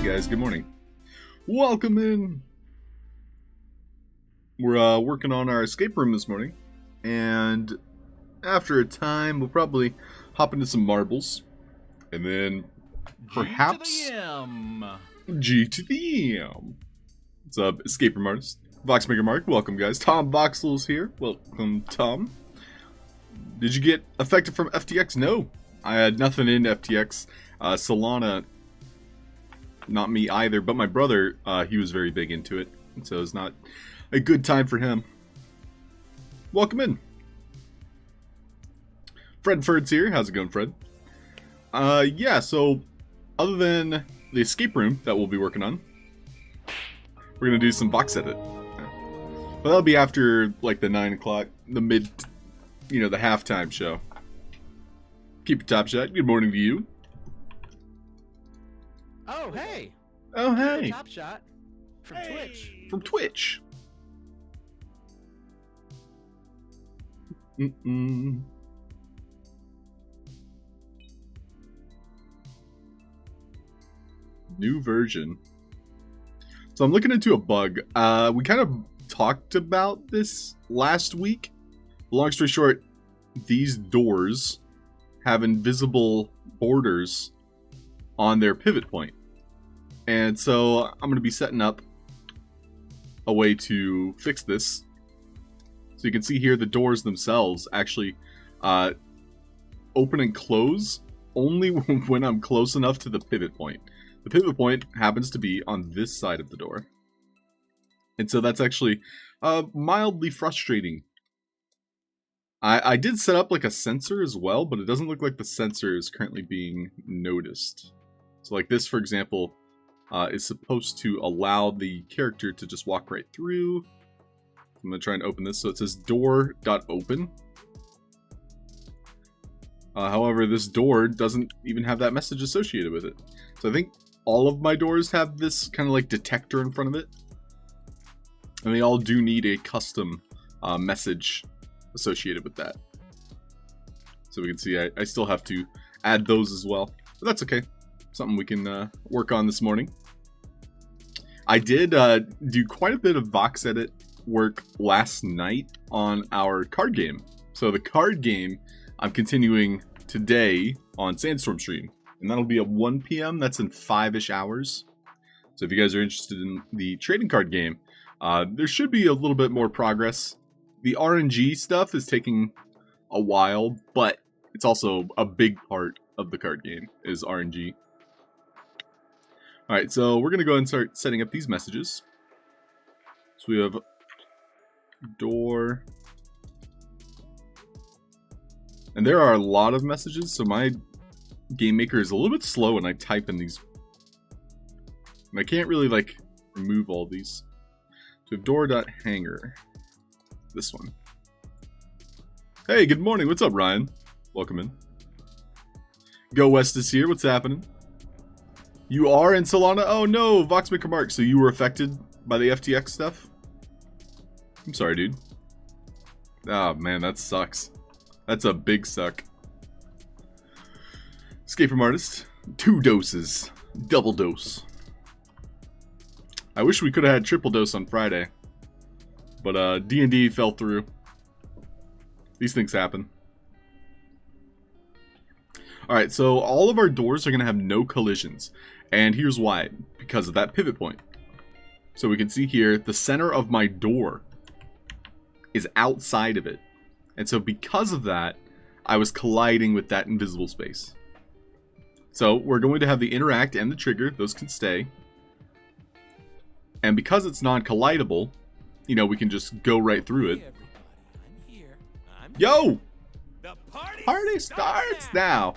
Guys, good morning. Welcome in. We're working on our escape room this morning, and after a time we'll probably hop into some marbles, and then perhaps G to the M. What's up, escape room artist? Voxmaker Mark, welcome guys. Tom Voxel's here. Welcome, Tom. Did you get affected from FTX? No, I had nothing in FTX. Solana, not me either, but my brother, he was very big into it, and so it's not a good time for him. Welcome in. Fred Ferd's here. How's it going, Fred? Yeah, so other than the escape room that we'll be working on, we're going to do some box edit. But that'll be after, like, the 9 o'clock, the mid, the halftime show. Keep it top shot. Good morning to you. Oh, hey. Oh, hey. Top shot from Twitch. From Twitch. Mm-mm. New version. So I'm looking into a bug. We kind of talked about this last week. Long story short, these doors have invisible borders on their pivot point. And so I'm going to be setting up a way to fix this. So you can see here the doors themselves actually open and close only when I'm close enough to the pivot point. The pivot point happens to be on this side of the door. And so that's actually mildly frustrating. I did set up like a sensor as well, but it doesn't look like the sensor is currently being noticed. So like this, for example, is supposed to allow the character to just walk right through. I'm going to try and open this. So it says door.open. However, this door doesn't even have that message associated with it. So I think all of my doors have this kind of like detector in front of it. And they all do need a custom message associated with that. So we can see I still have to add those as well. But that's okay. Something we can work on this morning. I did do quite a bit of box edit work last night on our card game. So the card game I'm continuing today on Sandstorm stream, and that'll be at 1 p.m. That's in 5-ish hours. So if you guys are interested in the trading card game, there should be a little bit more progress. The RNG stuff is taking a while, but it's also a big part of the card game is RNG. Alright, so we're going to go ahead and start setting up these messages. So we have door. And there are a lot of messages, so my game maker is a little bit slow when I type in these. And I can't really, like, remove all these. So we have door.hanger. This one. Hey, good morning. What's up, Ryan? Welcome in. Go West is here. What's happening? You are in Solana? Oh no, Voxmaker Mark. So you were affected by the FTX stuff? I'm sorry, dude. Oh man, that sucks. That's a big suck. Escape from Artist. 2 doses. Double dose. I wish we could have had triple dose on Friday. But D&D fell through. These things happen. Alright, so all of our doors are going to have no collisions. And here's why. Because of that pivot point. So we can see here, the center of my door is outside of it. And so because of that, I was colliding with that invisible space. So we're going to have the interact and the trigger. Those can stay. And because it's non-collidable, you know, we can just go right through it. Yo! The Party starts now!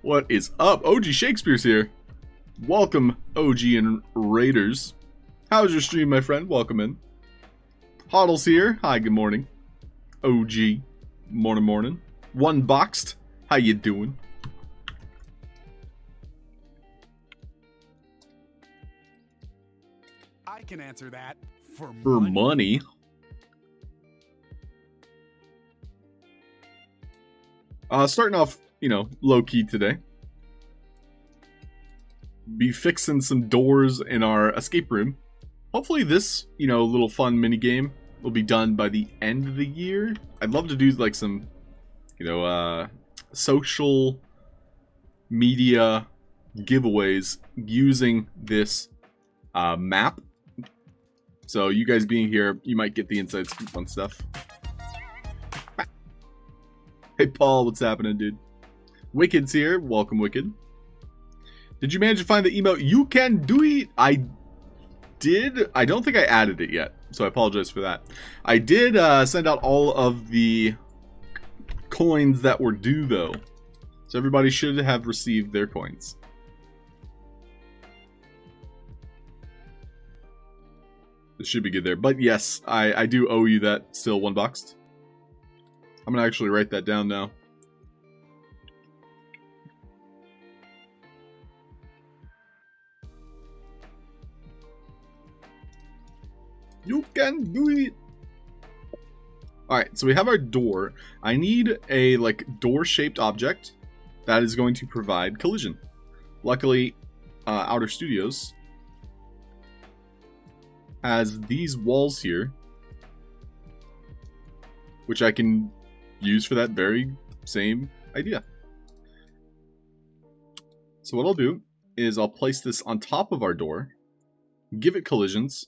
What is up? OG Shakespeare's here. Welcome, OG and Raiders. How's your stream, my friend? Welcome in. Hoddle's here. Hi, good morning. OG. Morning. One boxed. How you doing? I can answer that. For money. Starting off, you know, low-key today. Be fixing some doors in our escape room. Hopefully this, you know, little fun mini-game will be done by the end of the year. I'd love to do, like, some, you know, social media giveaways using this map. So you guys being here, you might get the inside scoop on stuff. Hey Paul, what's happening, dude? Wicked's here. Welcome, Wicked. Did you manage to find the emote? You can do it. I did. I don't think I added it yet, so I apologize for that. I did send out all of the coins that were due, though. So everybody should have received their coins. This should be good there. But yes, I do owe you that still, one boxed. I'm going to actually write that down now. You can do it. Alright, so we have our door. I need a, like, door-shaped object that is going to provide collision. Luckily, Outer Studios has these walls here, which I can use for that very same idea. So what I'll do is I'll place this on top of our door, give it collisions,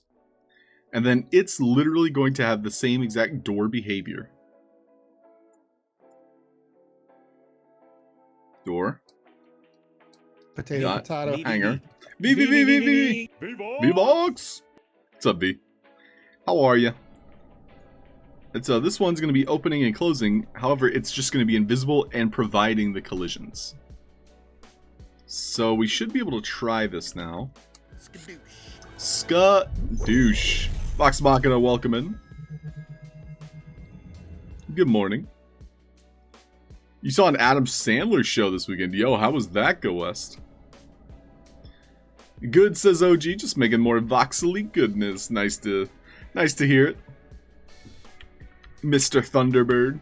and then it's literally going to have the same exact door behavior. Door. Potato. Hanger. V-Box! What's up, V? How are you? And so this one's going to be opening and closing. However, it's just going to be invisible and providing the collisions. So we should be able to try this now. Skadoosh. Vox Machina, welcome in. Good morning. You saw an Adam Sandler show this weekend. Yo, how was that, Go West? Good, says OG. Just making more voxely goodness. Nice to hear it. Mr. Thunderbird.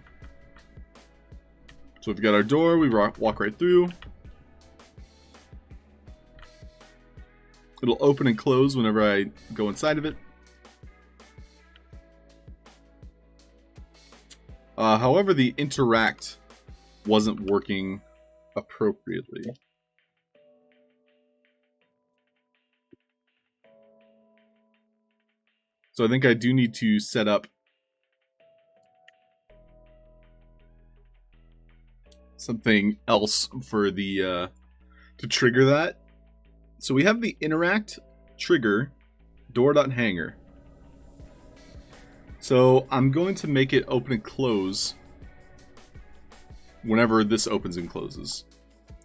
So we've got our door. We walk right through. It'll open and close whenever I go inside of it. However, the interact wasn't working appropriately. So I think I do need to set up something else for the to trigger that. So we have the interact trigger door.hanger. So I'm going to make it open and close whenever this opens and closes.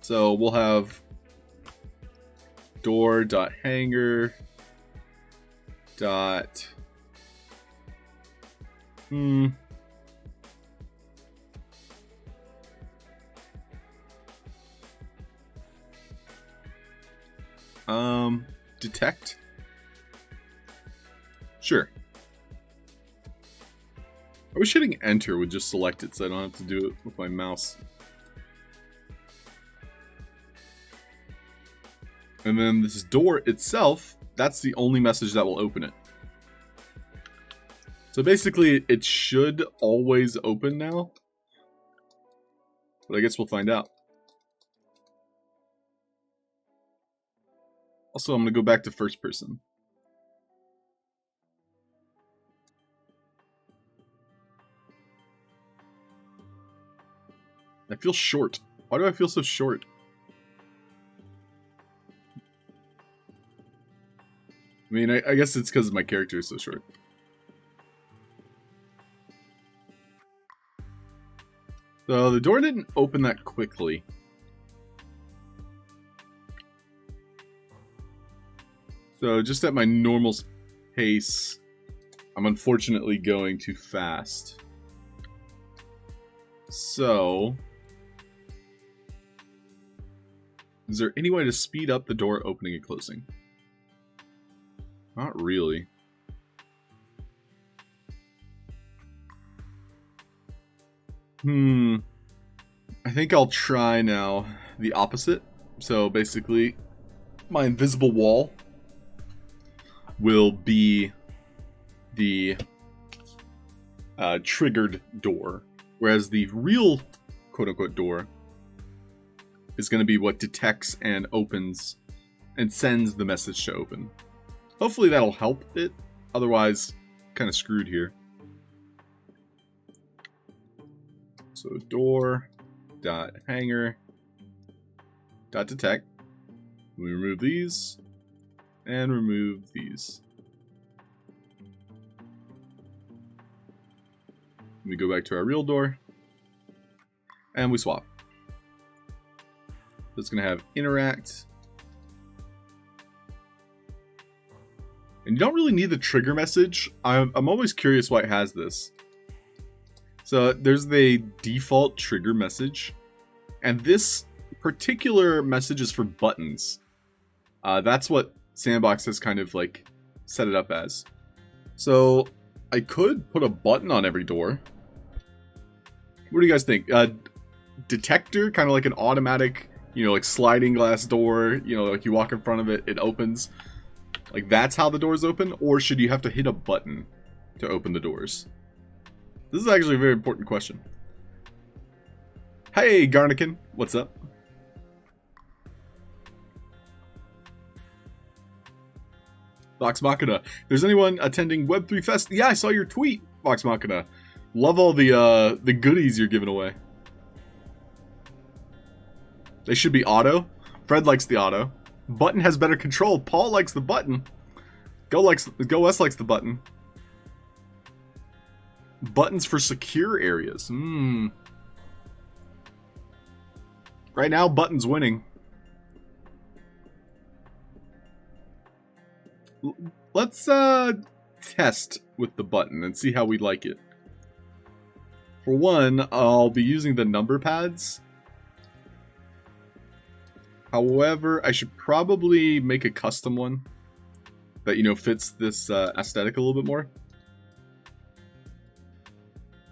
So we'll have door.hanger dot detect. Sure. I wish hitting enter would just select it so I don't have to do it with my mouse. And then this door itself, that's the only message that will open it. So basically, it should always open now. But I guess we'll find out. Also, I'm going to go back to first person. I feel short. Why do I feel so short? I mean, I guess it's because my character is so short. So the door didn't open that quickly. So just at my normal pace, I'm unfortunately going too fast. So, is there any way to speed up the door opening and closing? Not really. I think I'll try now the opposite. So basically, my invisible wall will be the triggered door, whereas the real quote-unquote door is going to be what detects and opens and sends the message to open. Hopefully that'll help it, otherwise kind of screwed here. So door.hanger.detect. We remove these and remove these. We go back to our real door and we swap. It's going to have interact. And you don't really need the trigger message. I'm always curious why it has this. So there's the default trigger message. And this particular message is for buttons. That's what Sandbox has kind of like set it up as. So I could put a button on every door. What do you guys think? Detector, kind of like an automatic, like sliding glass door, like you walk in front of it, it opens. Like that's how the doors open? Or should you have to hit a button to open the doors? This is actually a very important question. Hey, Garnican, what's up? Vox Machina. If there's anyone attending Web3 Fest, yeah, I saw your tweet, Vox Machina. Love all the goodies you're giving away. They should be auto. Fred likes the auto. Button has better control. Paul likes the button. Go West likes the button. Buttons for secure areas. Right now, button's winning. Let's test with the button and see how we like it. For one, I'll be using the number pads. However, I should probably make a custom one that, fits this aesthetic a little bit more.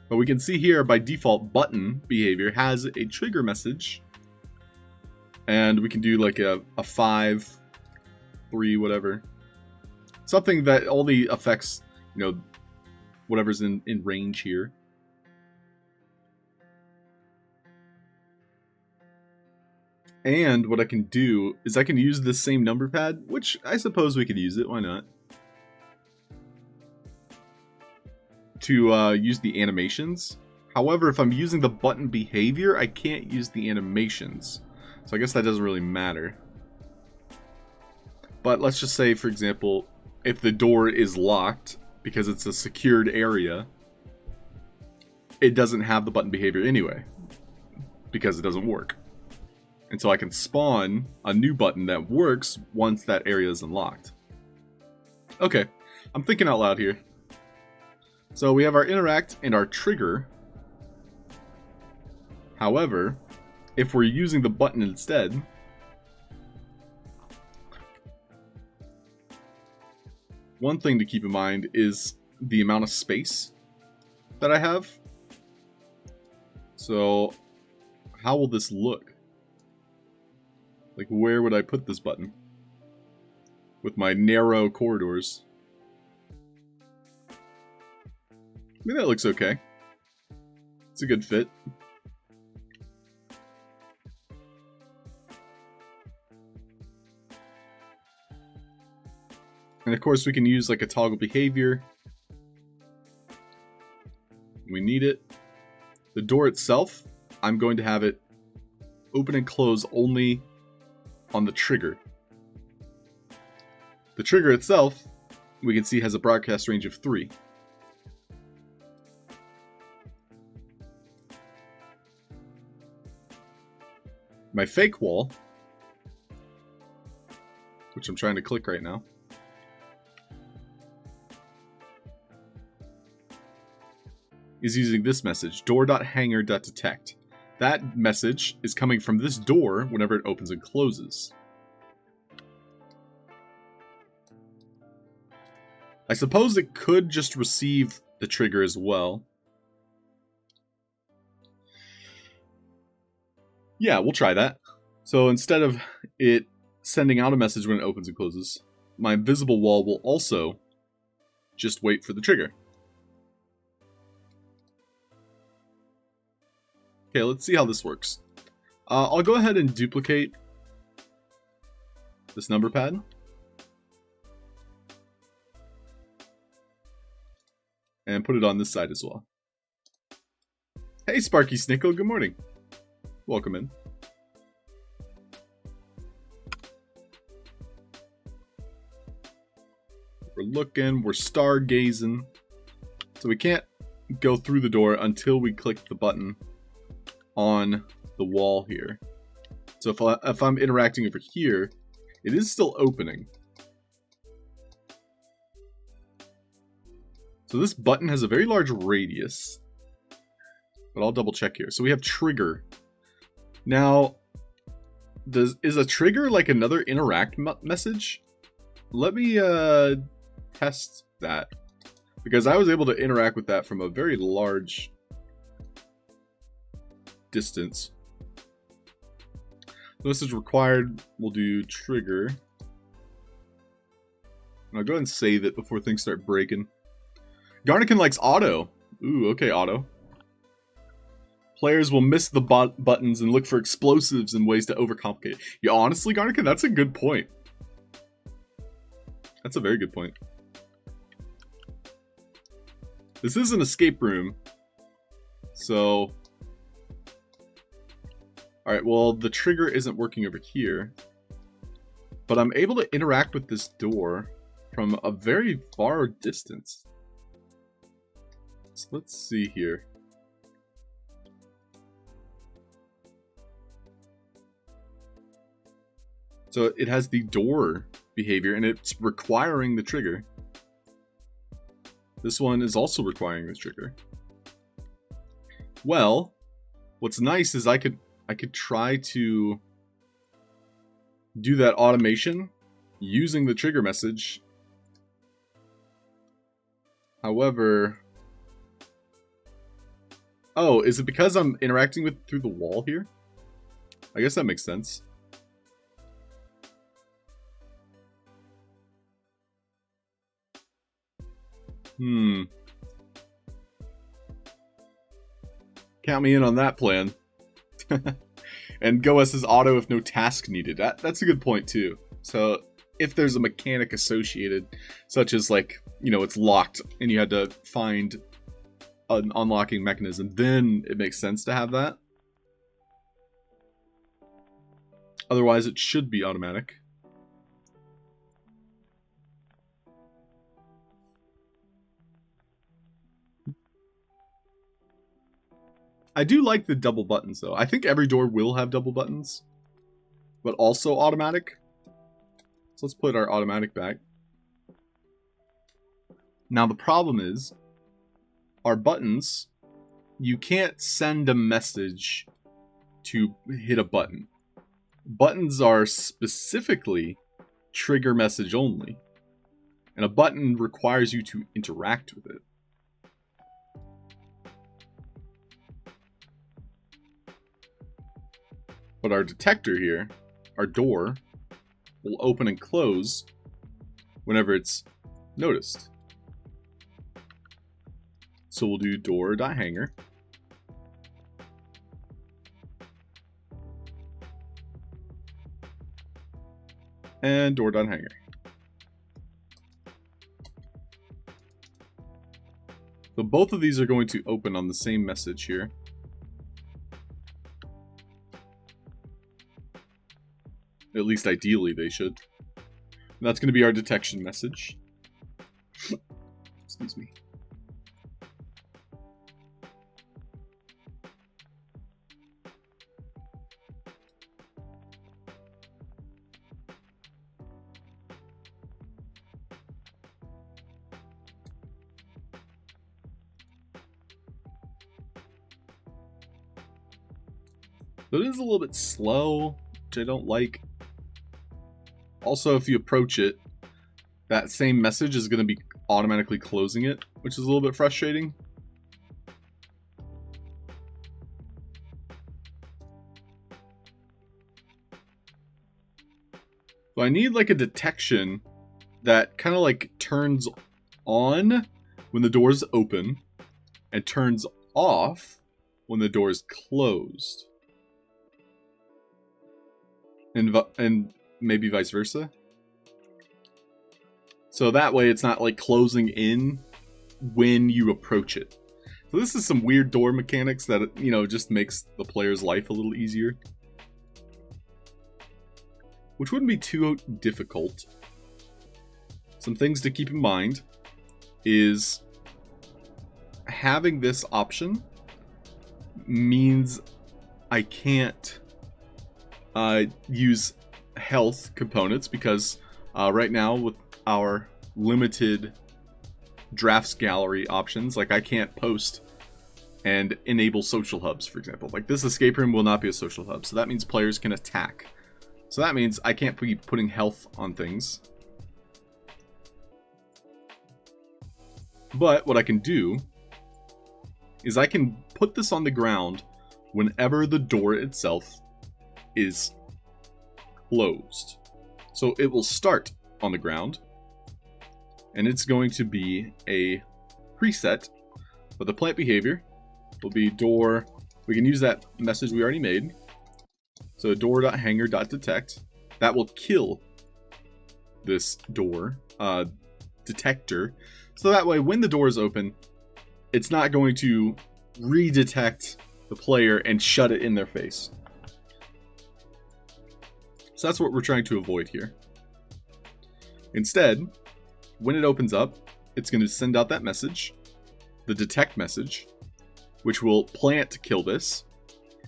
But we can see here, by default, button behavior has a trigger message. And we can do like a 5, 3, whatever. Something that only affects, whatever's in range here. And what I can do is I can use this same number pad, which I suppose we could use it, why not? To use the animations. However, if I'm using the button behavior, I can't use the animations. So I guess that doesn't really matter. But let's just say, for example, if the door is locked because it's a secured area, it doesn't have the button behavior anyway because it doesn't work. And so I can spawn a new button that works once that area is unlocked. Okay, I'm thinking out loud here. So we have our interact and our trigger. However, if we're using the button instead, one thing to keep in mind is the amount of space that I have. So, how will this look? Like, where would I put this button? With my narrow corridors. I mean, that looks okay. It's a good fit. And of course we can use like a toggle behavior. We need it. The door itself, I'm going to have it open and close only on the trigger. The trigger itself, we can see, has a broadcast range of 3. My fake wall, which I'm trying to click right now, is using this message, door.hanger.detect. That message is coming from this door whenever it opens and closes. I suppose it could just receive the trigger as well. Yeah, we'll try that. So instead of it sending out a message when it opens and closes, my invisible wall will also just wait for the trigger. Okay, let's see how this works. I'll go ahead and duplicate this number pad. And put it on this side as well. Hey, Sparky Snickle, good morning. Welcome in. We're looking, we're stargazing. So we can't go through the door until we click the button on the wall here. So if I'm interacting over here, it is still opening. So this button has a very large radius, but I'll double check here. So we have trigger. Now, is a trigger like another interact message? Let me test that, because I was able to interact with that from a very large distance. So this is required. We'll do trigger. And I'll go ahead and save it before things start breaking. Garnican likes auto. Ooh, okay, auto. Players will miss the buttons and look for explosives and ways to overcomplicate it. Yeah, honestly, Garnican, that's a good point. That's a very good point. This is an escape room. So... Alright, well, the trigger isn't working over here. But I'm able to interact with this door from a very far distance. So let's see here. So it has the door behavior, and it's requiring the trigger. This one is also requiring the trigger. Well, what's nice is I could try to do that automation using the trigger message. However, oh, is it because I'm interacting with through the wall here? I guess that makes sense. Count me in on that plan. And GoS is auto if no task needed. That's a good point too. So if there's a mechanic associated, such as like, you know, it's locked and you had to find an unlocking mechanism, then it makes sense to have that. Otherwise, it should be automatic. I do like the double buttons, though. I think every door will have double buttons, but also automatic. So let's put our automatic back. Now, the problem is, our buttons, you can't send a message to hit a button. Buttons are specifically trigger message only, and a button requires you to interact with it. But our detector here, our door, will open and close whenever it's noticed. So we'll do door.hanger. And door.hanger. So both of these are going to open on the same message here. At least ideally they should. And that's going to be our detection message. Excuse me. So it is a little bit slow, which I don't like. Also, if you approach it, that same message is going to be automatically closing it, which is a little bit frustrating. So I need like a detection that kind of like turns on when the door is open and turns off when the door is closed. And maybe vice versa. So that way it's not like closing in when you approach it. So this is some weird door mechanics that, you know, just makes the player's life a little easier. Which wouldn't be too difficult. Some things to keep in mind is having this option means I can't use health components because right now with our limited drafts gallery options, like I can't post and enable social hubs, for example. Like this escape room will not be a social hub, so that means players can attack. So that means I can't be putting health on things. But what I can do is I can put this on the ground whenever the door itself is closed. So it will start on the ground, and it's going to be a preset, but the plant behavior will be door. We can use that message we already made. So door.hanger.detect. That will kill this door detector. So that way when the door is open, it's not going to redetect the player and shut it in their face. So that's what we're trying to avoid here. Instead, when it opens up, it's going to send out that message, the detect message, which will plant to kill this.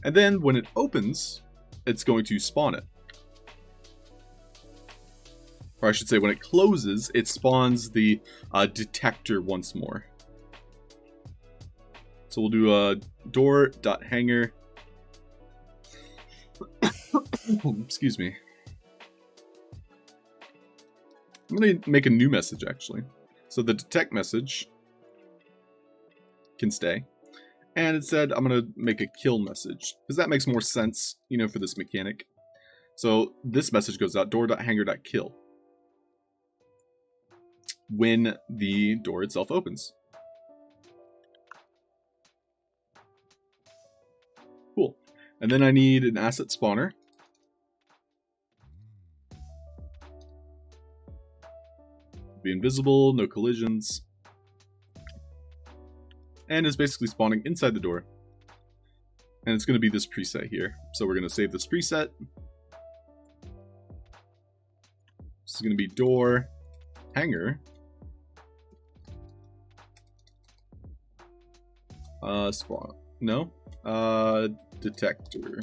And then when it opens, it's going to spawn it. Or I should say, when it closes, it spawns the detector once more. So we'll do a door.hanger. Excuse me. I'm going to make a new message, actually. So the detect message can stay. And instead, I'm going to make a kill message, because that makes more sense, you know, for this mechanic. So this message goes out, door.hanger.kill, when the door itself opens. Cool. And then I need an asset spawner. Be invisible, no collisions. And it's basically spawning inside the door. And it's going to be this preset here. So we're going to save this preset. This is going to be door hanger. Spawn. No? Detector.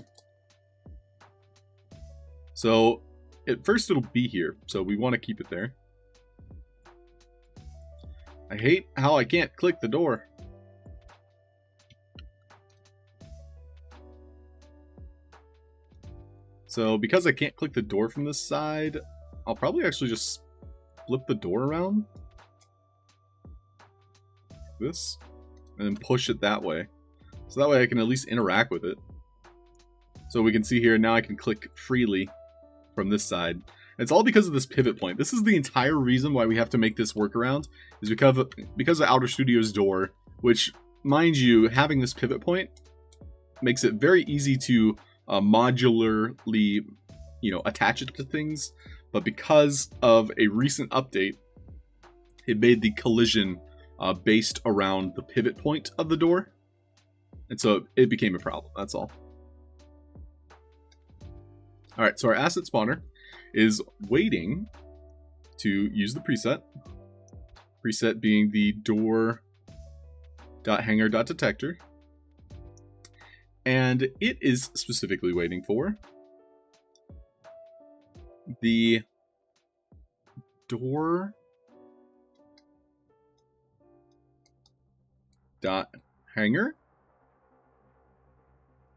So at first it'll be here, so we want to keep it there. I hate how I can't click the door. So because I can't click the door from this side, I'll probably actually just flip the door around. This. And then push it that way. So that way I can at least interact with it. So we can see here, now I can click freely from this side. It's all because of this pivot point. This is the entire reason why we have to make this workaround, is because of Halfd0rk Studio's door, which, mind you, having this pivot point makes it very easy to modularly, attach it to things. But because of a recent update, it made the collision based around the pivot point of the door. And so it became a problem, that's all. Alright, so our asset spawner is waiting to use the preset. Preset being the door.hanger.detector. And it is specifically waiting for the door hanger.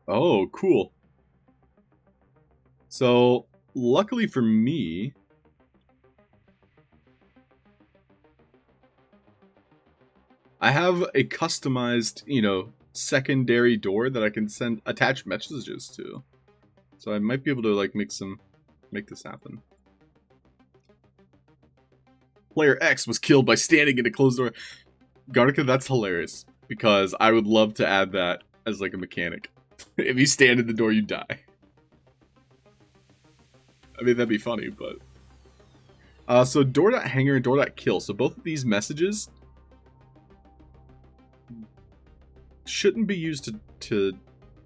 Oh, cool. So, luckily for me, I have a customized, secondary door that I can attach messages to. So I might be able to make this happen. Player X was killed by standing in a closed door. Garnica, that's hilarious, because I would love to add that as like a mechanic. If you stand in the door, you die. I mean, that'd be funny, but... so door.hanger and door.kill. So both of these messages shouldn't be used to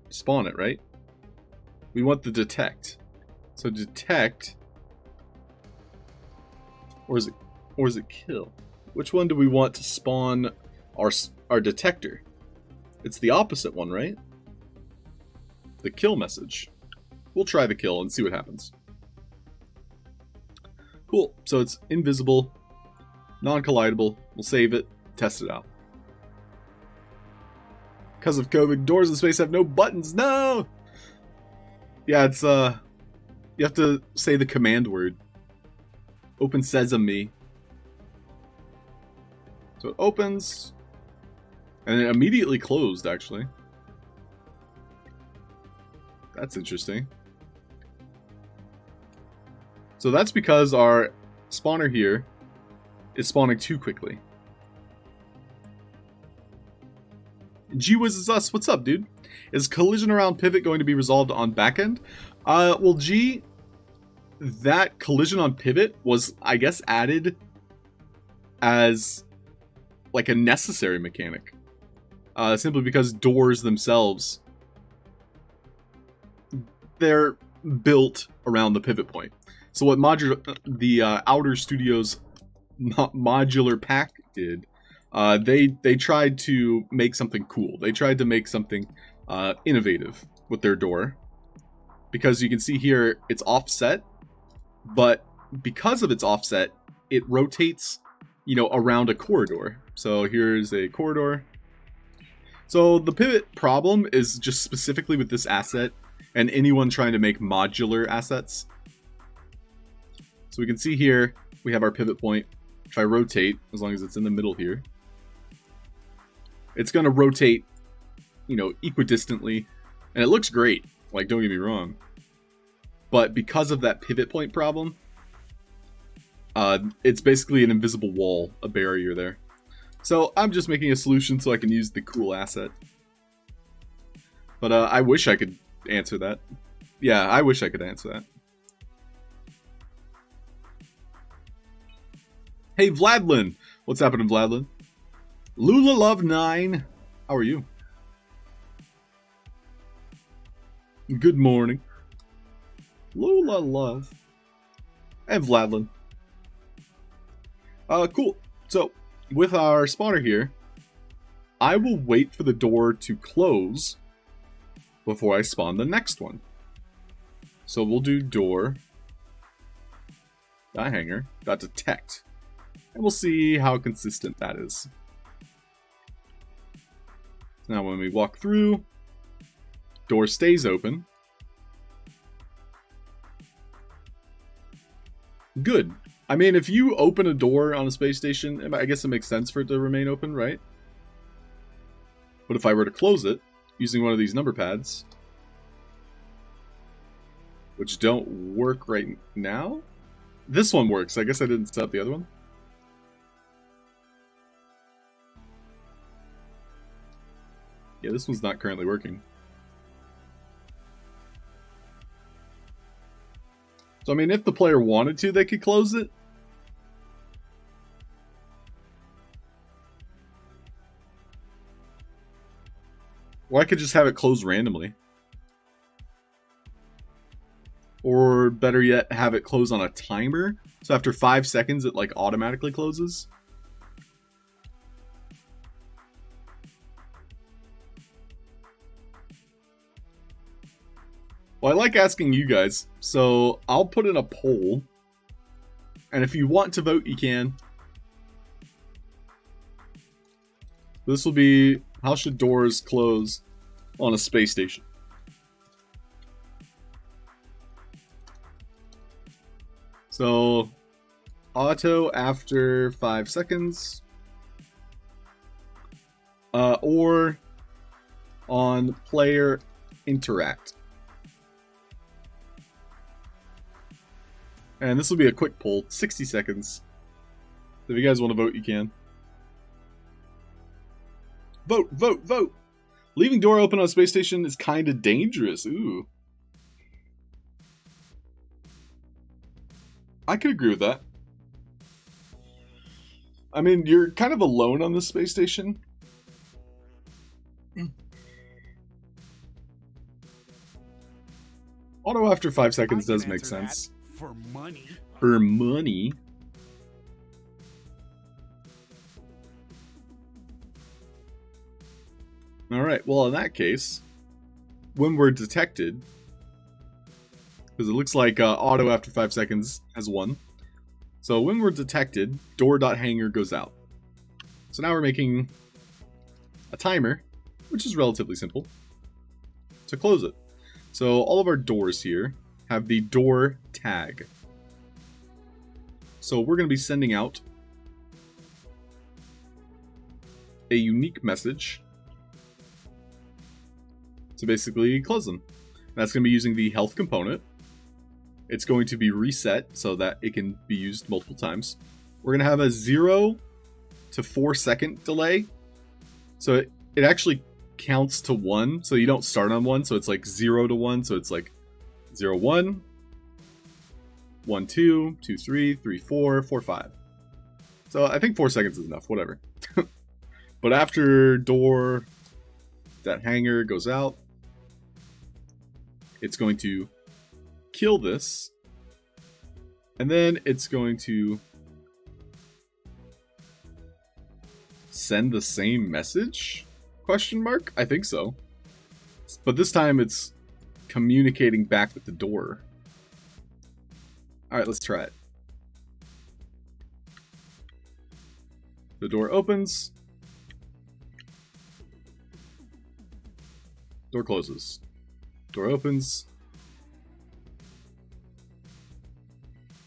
spawn it, right? We want the detect. So detect... Or is it kill? Which one do we want to spawn our detector? It's the opposite one, right? The kill message. We'll try the kill and see what happens. Cool, so it's invisible, non-collidable. We'll save it, test it out. Because of COVID, doors in space have no buttons. No! Yeah, it's, you have to say the command word. Open Sesame. So it opens, and it immediately closed, actually. That's interesting. So that's because our spawner here is spawning too quickly. G-Wiz is us. What's up, dude? Is collision around pivot going to be resolved on backend? Well, G, that collision on pivot was, I guess, added as like a necessary mechanic. Simply because doors themselves, they're built around the pivot point. So what the Halfd0rk Studios modular pack did, they tried to make something cool. They tried to make something innovative with their door. Because you can see here, it's offset, but because of its offset, it rotates, around a corridor. So here's a corridor. So the pivot problem is just specifically with this asset and anyone trying to make modular assets. So we can see here, we have our pivot point. If I rotate, as long as it's in the middle here, it's going to rotate, equidistantly. And it looks great, like, don't get me wrong. But because of that pivot point problem, it's basically an invisible wall, a barrier there. So I'm just making a solution so I can use the cool asset. But I wish I could answer that. Yeah, I wish I could answer that. Hey, Vladlin. What's happening, Vladlin? Lula Love 9. How are you? Good morning. Lula Love. And Vladlin. Cool. So, with our spawner here, I will wait for the door to close before I spawn the next one. So we'll do door.hanger.detect. And we'll see how consistent that is. Now when we walk through, door stays open. Good. I mean, if you open a door on a space station, I guess it makes sense for it to remain open, right? But if I were to close it, using one of these number pads, which don't work right now, this one works. I guess I didn't set up the other one. Yeah, this one's not currently working. So, I mean, if the player wanted to, they could close it. Or I could just have it close randomly. Or better yet, have it close on a timer. So after 5 seconds, it like automatically closes. Well, I like asking you guys, so I'll put in a poll. And if you want to vote, you can. This will be, how should doors close on a space station? So, auto after 5 seconds. Or on player interact. And this will be a quick poll, 60 seconds. If you guys want to vote, you can. Vote, vote, vote! Leaving door open on a space station is kind of dangerous. Ooh. I could agree with that. I mean, you're kind of alone on this space station. Auto after 5 seconds does make sense. For money. For money. Alright, well in that case, when we're detected, because it looks like auto after 5 seconds has 1. So when we're detected, door.hanger goes out. So now we're making a timer, which is relatively simple, to close it. So all of our doors here have the door tag. So we're going to be sending out a unique message to basically close them. That's going to be using the health component. It's going to be reset so that it can be used multiple times. We're going to have a 0 to 4 second delay. So it actually counts to 1. So you don't start on 1. So it's like 0 to 1. So it's like 0, 1, 1, 2, 2, 3, 3, 4, 4, 5. So I think 4 seconds is enough, whatever. But after door, that hanger goes out, it's going to kill this, and then it's going to send the same message? Question mark? I think so. But this time it's communicating back with the door. Alright, let's try it. The door opens. Door closes. Door opens.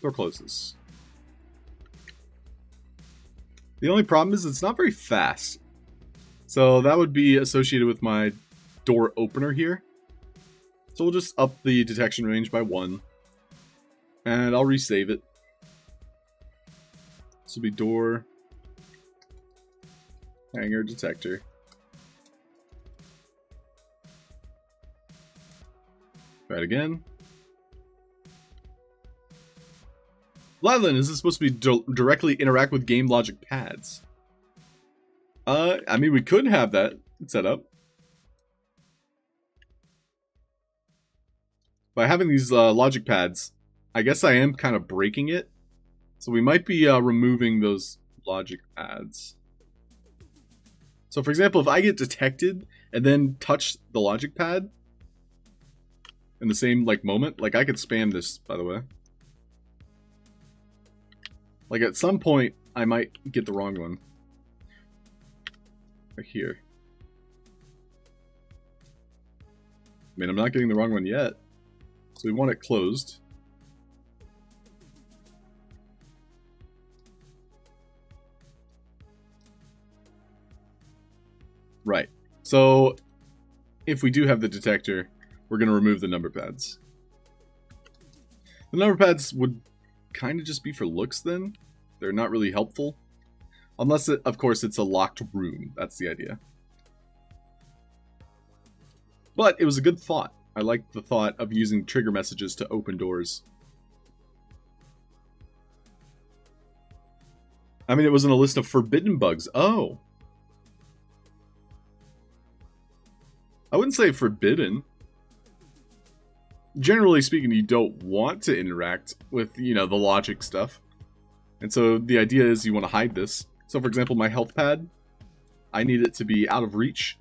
Door closes. The only problem is it's not very fast. So that would be associated with my door opener here. So we'll just up the detection range by 1. And I'll resave it. This will be door hanger detector. Try it again. Vladlin, is this supposed to be directly interact with game logic pads? I mean, we could have that set up. By having these logic pads, I guess I am kind of breaking it. So we might be removing those logic pads. So for example, if I get detected and then touch the logic pad, in the same like moment. Like I could spam this, by the way. Like at some point, I might get the wrong one. Right here. I mean, I'm not getting the wrong one yet. So we want it closed. Right. So if we do have the detector, we're going to remove the number pads. The number pads would kind of just be for looks then. They're not really helpful. Unless, of course, it's a locked room. That's the idea. But it was a good thought. I liked the thought of using trigger messages to open doors. I mean, it was in a list of forbidden bugs. Oh. I wouldn't say forbidden. Generally speaking, you don't want to interact with, you know, the logic stuff. And so the idea is you want to hide this. So for example, my health pad, I need it to be out of reach.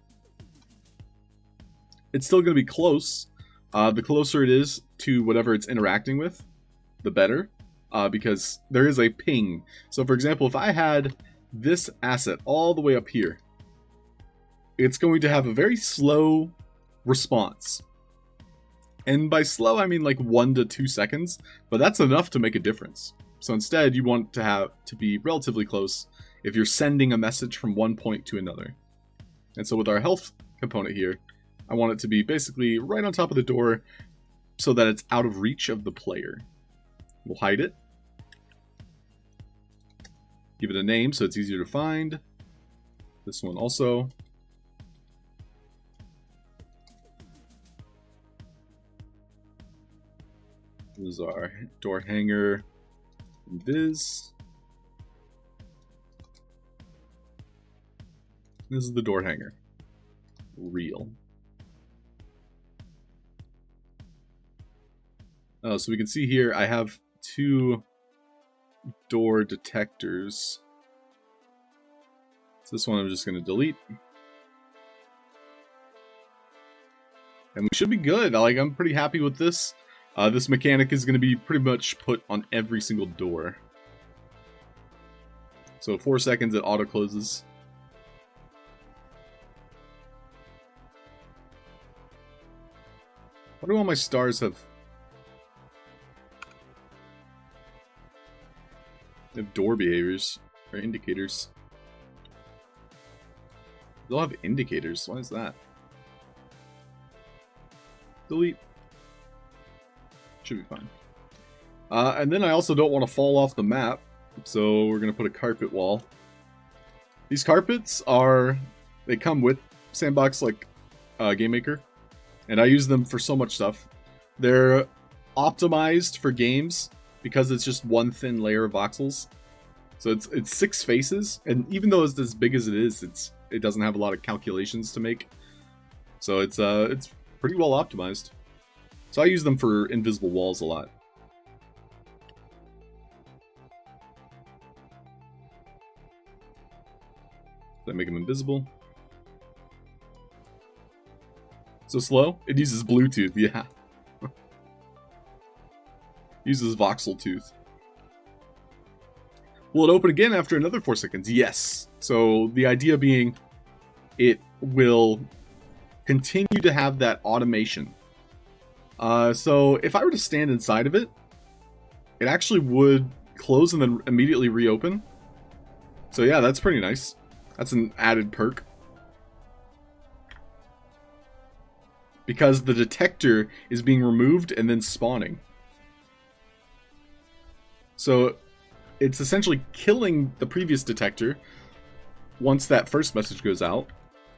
It's still going to be close. The closer it is to whatever it's interacting with, the better. Because there is a ping. So for example, if I had this asset all the way up here, it's going to have a very slow response. And by slow, I mean like 1 to 2 seconds, but that's enough to make a difference. So instead, you want to be relatively close if you're sending a message from one point to another. And so with our health component here, I want it to be basically right on top of the door so that it's out of reach of the player. We'll hide it. Give it a name so it's easier to find. This one also. This is our door hanger. This is the door hanger. Real. Oh, so we can see here I have 2 door detectors. So this one I'm just going to delete. And we should be good. I'm pretty happy with this. This mechanic is going to be pretty much put on every single door. So 4 seconds, it auto closes. Why do all my stars have door behaviors or indicators? They'll have indicators. Why is that? Delete. Should be fine. And then I also don't want to fall off the map, so we're going to put a carpet wall. These carpets they come with Sandbox, like Game Maker, and I use them for so much stuff. They're optimized for games because it's just one thin layer of voxels. So it's 6 faces, and even though it's as big as it is, it doesn't have a lot of calculations to make. So it's pretty well optimized. So I use them for invisible walls a lot. Does that make them invisible? So slow? It uses Bluetooth, yeah. Uses voxel tooth. Will it open again after another 4 seconds? Yes. So the idea being it will continue to have that automation. So if I were to stand inside of it, it actually would close and then immediately reopen. So yeah, that's pretty nice. That's an added perk. Because the detector is being removed and then spawning. So it's essentially killing the previous detector once that first message goes out,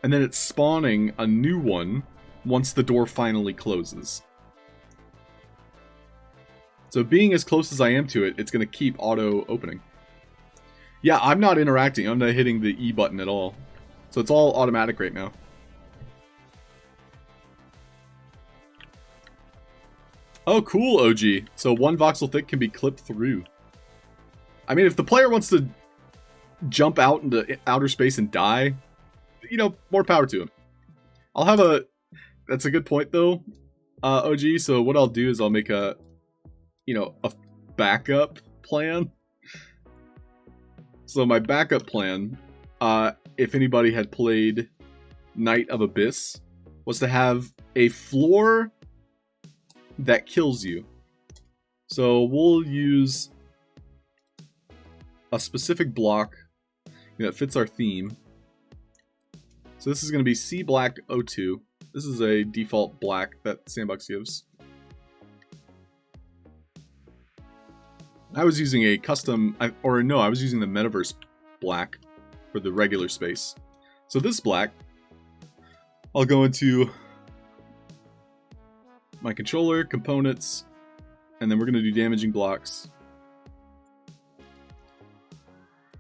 and then it's spawning a new one once the door finally closes. So being as close as I am to it, it's going to keep auto opening. Yeah, I'm not interacting. I'm not hitting the E button at all. So it's all automatic right now. Oh, cool, OG. So 1 voxel thick can be clipped through. I mean, if the player wants to jump out into outer space and die, you know, more power to him. That's a good point, though. OG. So what I'll do is I'll make a backup plan. So my backup plan, if anybody had played Knight of Abyss, was to have a floor that kills you. So we'll use a specific block that fits our theme. So this is going to be C Black 02. This is a default black that Sandbox gives. I was using a custom, I was using the metaverse black for the regular space. So this black, I'll go into my controller, components, and then we're going to do damaging blocks.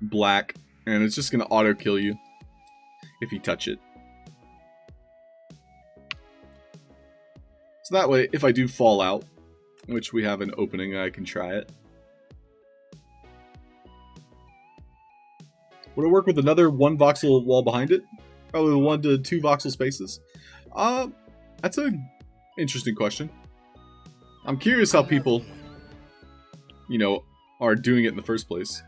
Black, and it's just going to auto kill you if you touch it. So that way, if I do fall out, which we have an opening, I can try it. Would it work with another 1 voxel wall behind it? Probably 1 to 2 voxel spaces. That's an interesting question. I'm curious how people, are doing it in the first place.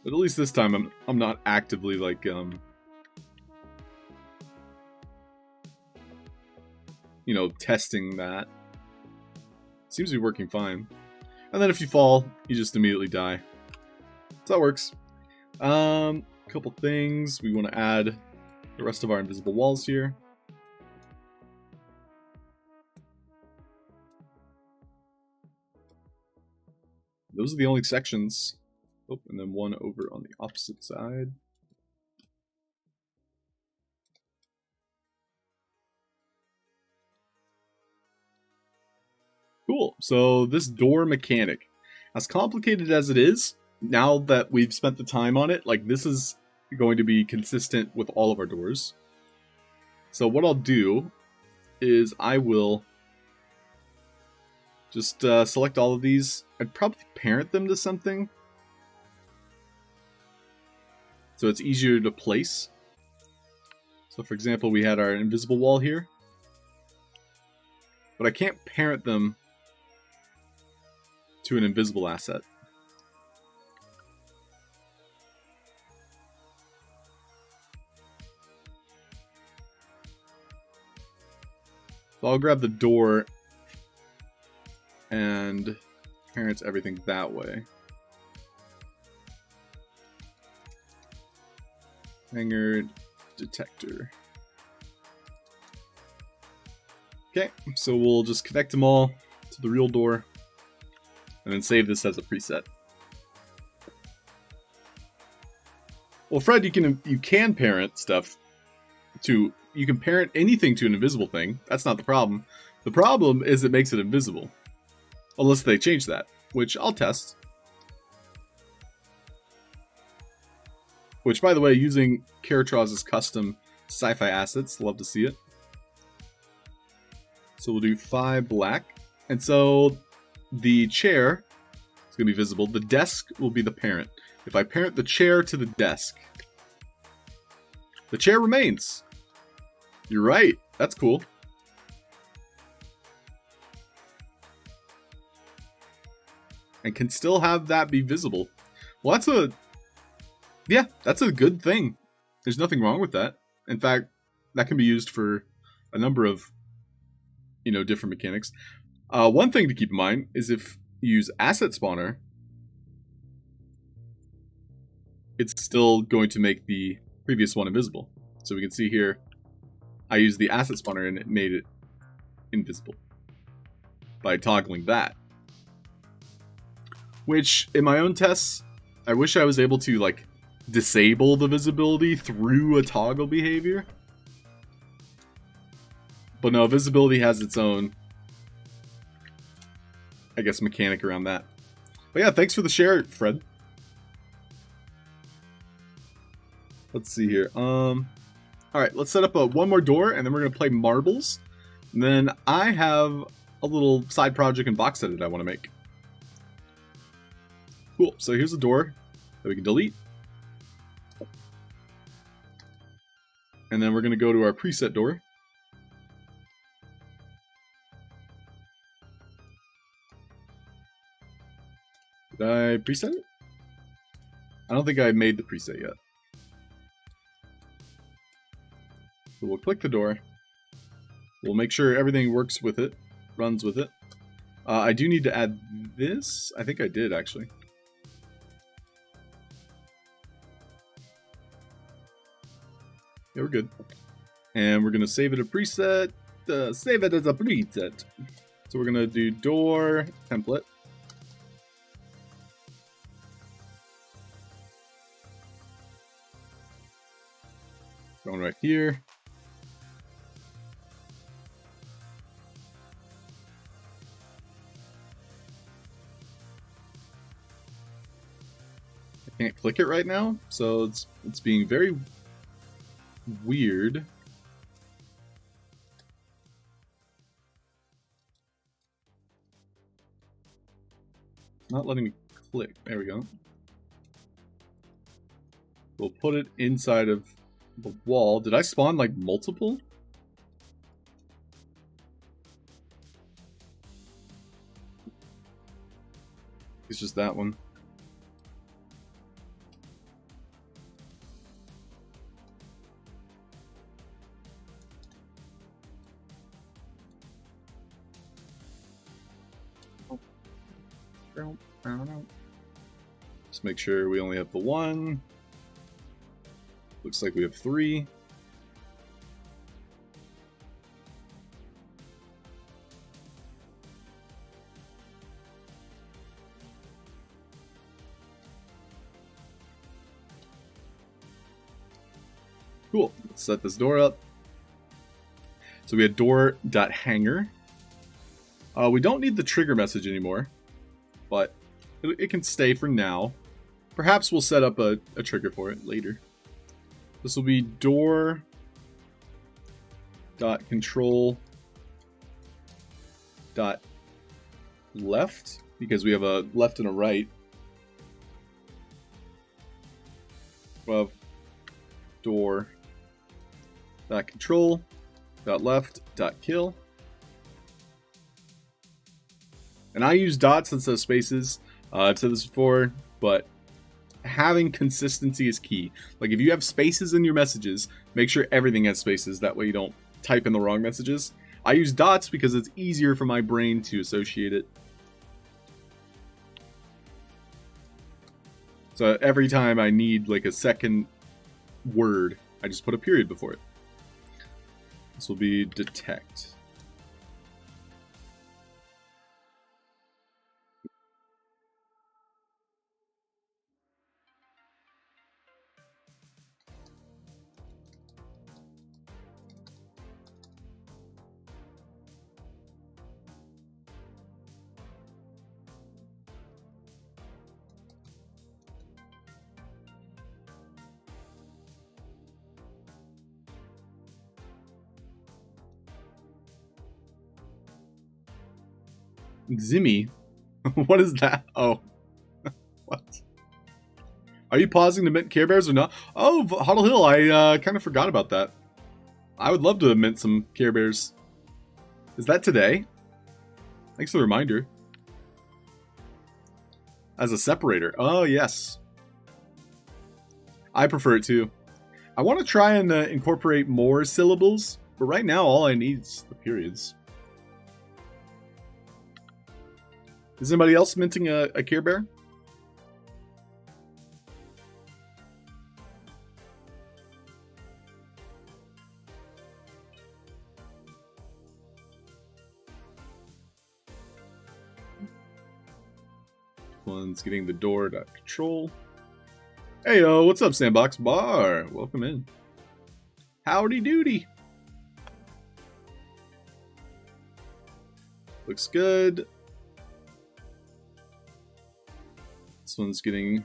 But at least this time, I'm not actively testing that. Seems to be working fine. And then if you fall, you just immediately die. So that works. Couple things. We want to add the rest of our invisible walls here. Those are the only sections. Oh, and then 1 over on the opposite side. Cool. So this door mechanic, as complicated as it is, now that we've spent the time on it, this is going to be consistent with all of our doors. So what I'll do is I will just select all of these. I'd probably parent them to something, so it's easier to place. So for example, we had our invisible wall here, but I can't parent them to an invisible asset. So I'll grab the door and parent everything that way. Hanger detector. Okay, so we'll just connect them all to the real door and then save this as a preset. Well, Fred, you can parent stuff to, you can parent anything to an invisible thing. That's not the problem. The problem is it makes it invisible. Unless they change that, which I'll test. Which, by the way, using Karatroz's custom sci-fi assets, love to see it. So we'll do 5 black. And so the chair is going to be visible. The desk will be the parent. If I parent the chair to the desk, the chair remains. You're right. That's cool. And can still have that be visible. Well, that's a good thing. There's nothing wrong with that. In fact, that can be used for a number of, different mechanics. One thing to keep in mind is if you use asset spawner, it's still going to make the previous one invisible. So we can see here, I used the asset spawner and it made it invisible by toggling that. Which, in my own tests, I wish I was able to, disable the visibility through a toggle behavior. But no, visibility has its own, I guess, mechanic around that. But yeah, thanks for the share, Fred. Let's see here. Alright, let's set up one more door, and then we're going to play marbles. And then I have a little side project and box edit I want to make. Cool. So here's a door that we can delete. And then we're going to go to our preset door. Did I preset it? I don't think I made the preset yet. So we'll click the door. We'll make sure everything works with it, runs with it. I do need to add this. I think I did, actually. Yeah, we're good. And we're going to save it a preset. Save it as a preset. So we're going to do door template. Going right here. I can't click it right now, so it's being very weird. Not letting me click. There we go. We'll put it inside of the wall. Did I spawn like multiple? It's just that one. Just make sure we only have the one. Looks like we have 3. Cool. Let's set this door up. So we had door.hanger. We don't need the trigger message anymore, but it can stay for now. Perhaps we'll set up a trigger for it later. This will be door.control.left, because we have a left and a right. Of door.control.left.kill. And I use dots instead of spaces. I've said this before, but having consistency is key. Like, if you have spaces in your messages, make sure everything has spaces. That way you don't type in the wrong messages. I use dots because it's easier for my brain to associate it. So every time I need like a second word, I just put a period before it. This will be detect. Zimmy? What is that? Oh. What? Are you pausing to mint Care Bears or not? Oh, Halfd0rk, I kind of forgot about that. I would love to mint some Care Bears. Is that today? Thanks for the reminder. As a separator. Oh, yes. I prefer it too. I want to try and incorporate more syllables, but right now all I need is the periods. Is anybody else minting a Care Bear? One's getting the door.control. Hey yo, what's up, Sandbox Bar? Welcome in. Howdy doody. Looks good. This one's getting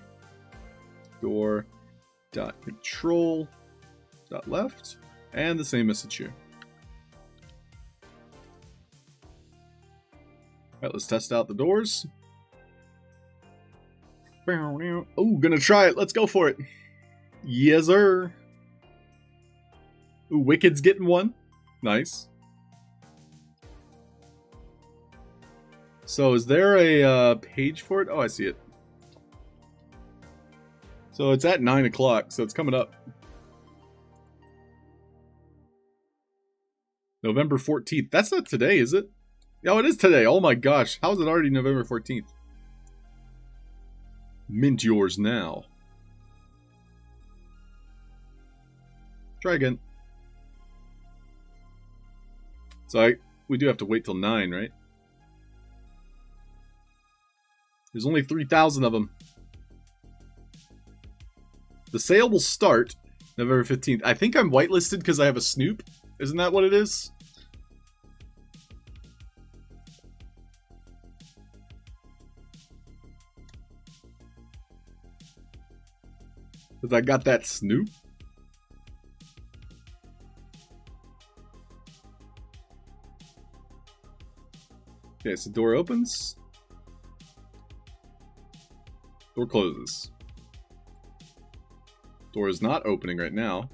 door.control.left, and the same message here. Alright, let's test out the doors. Oh, gonna try it. Let's go for it. Yes, sir. Ooh, Wicked's getting one. Nice. So is there a page for it? Oh, I see it. So it's at 9 o'clock, so it's coming up. November 14th. That's not today, is it? Oh, it is today. Oh my gosh. How is it already November 14th? Mint yours now. Try again. So we do have to wait till 9, right? There's only 3,000 of them. The sale will start November 15th. I think I'm whitelisted because I have a Snoop. Isn't that what it is? Because I got that Snoop. Okay, so door opens. Door closes. Door is not opening right now.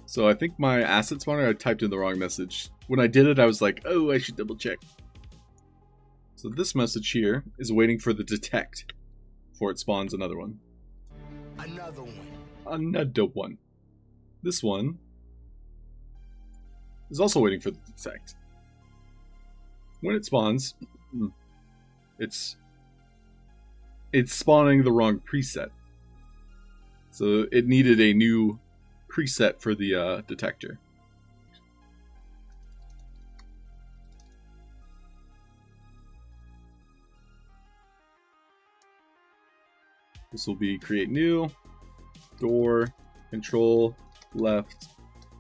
So I think my asset spawner, I typed in the wrong message. When I did it, I was like, oh, I should double check. So this message here is waiting for the detect before it spawns another one. Another one. Another one. This one is also waiting for the detect. When it spawns, it's spawning the wrong preset. So it needed a new preset for the detector. This will be create new, door, control, left,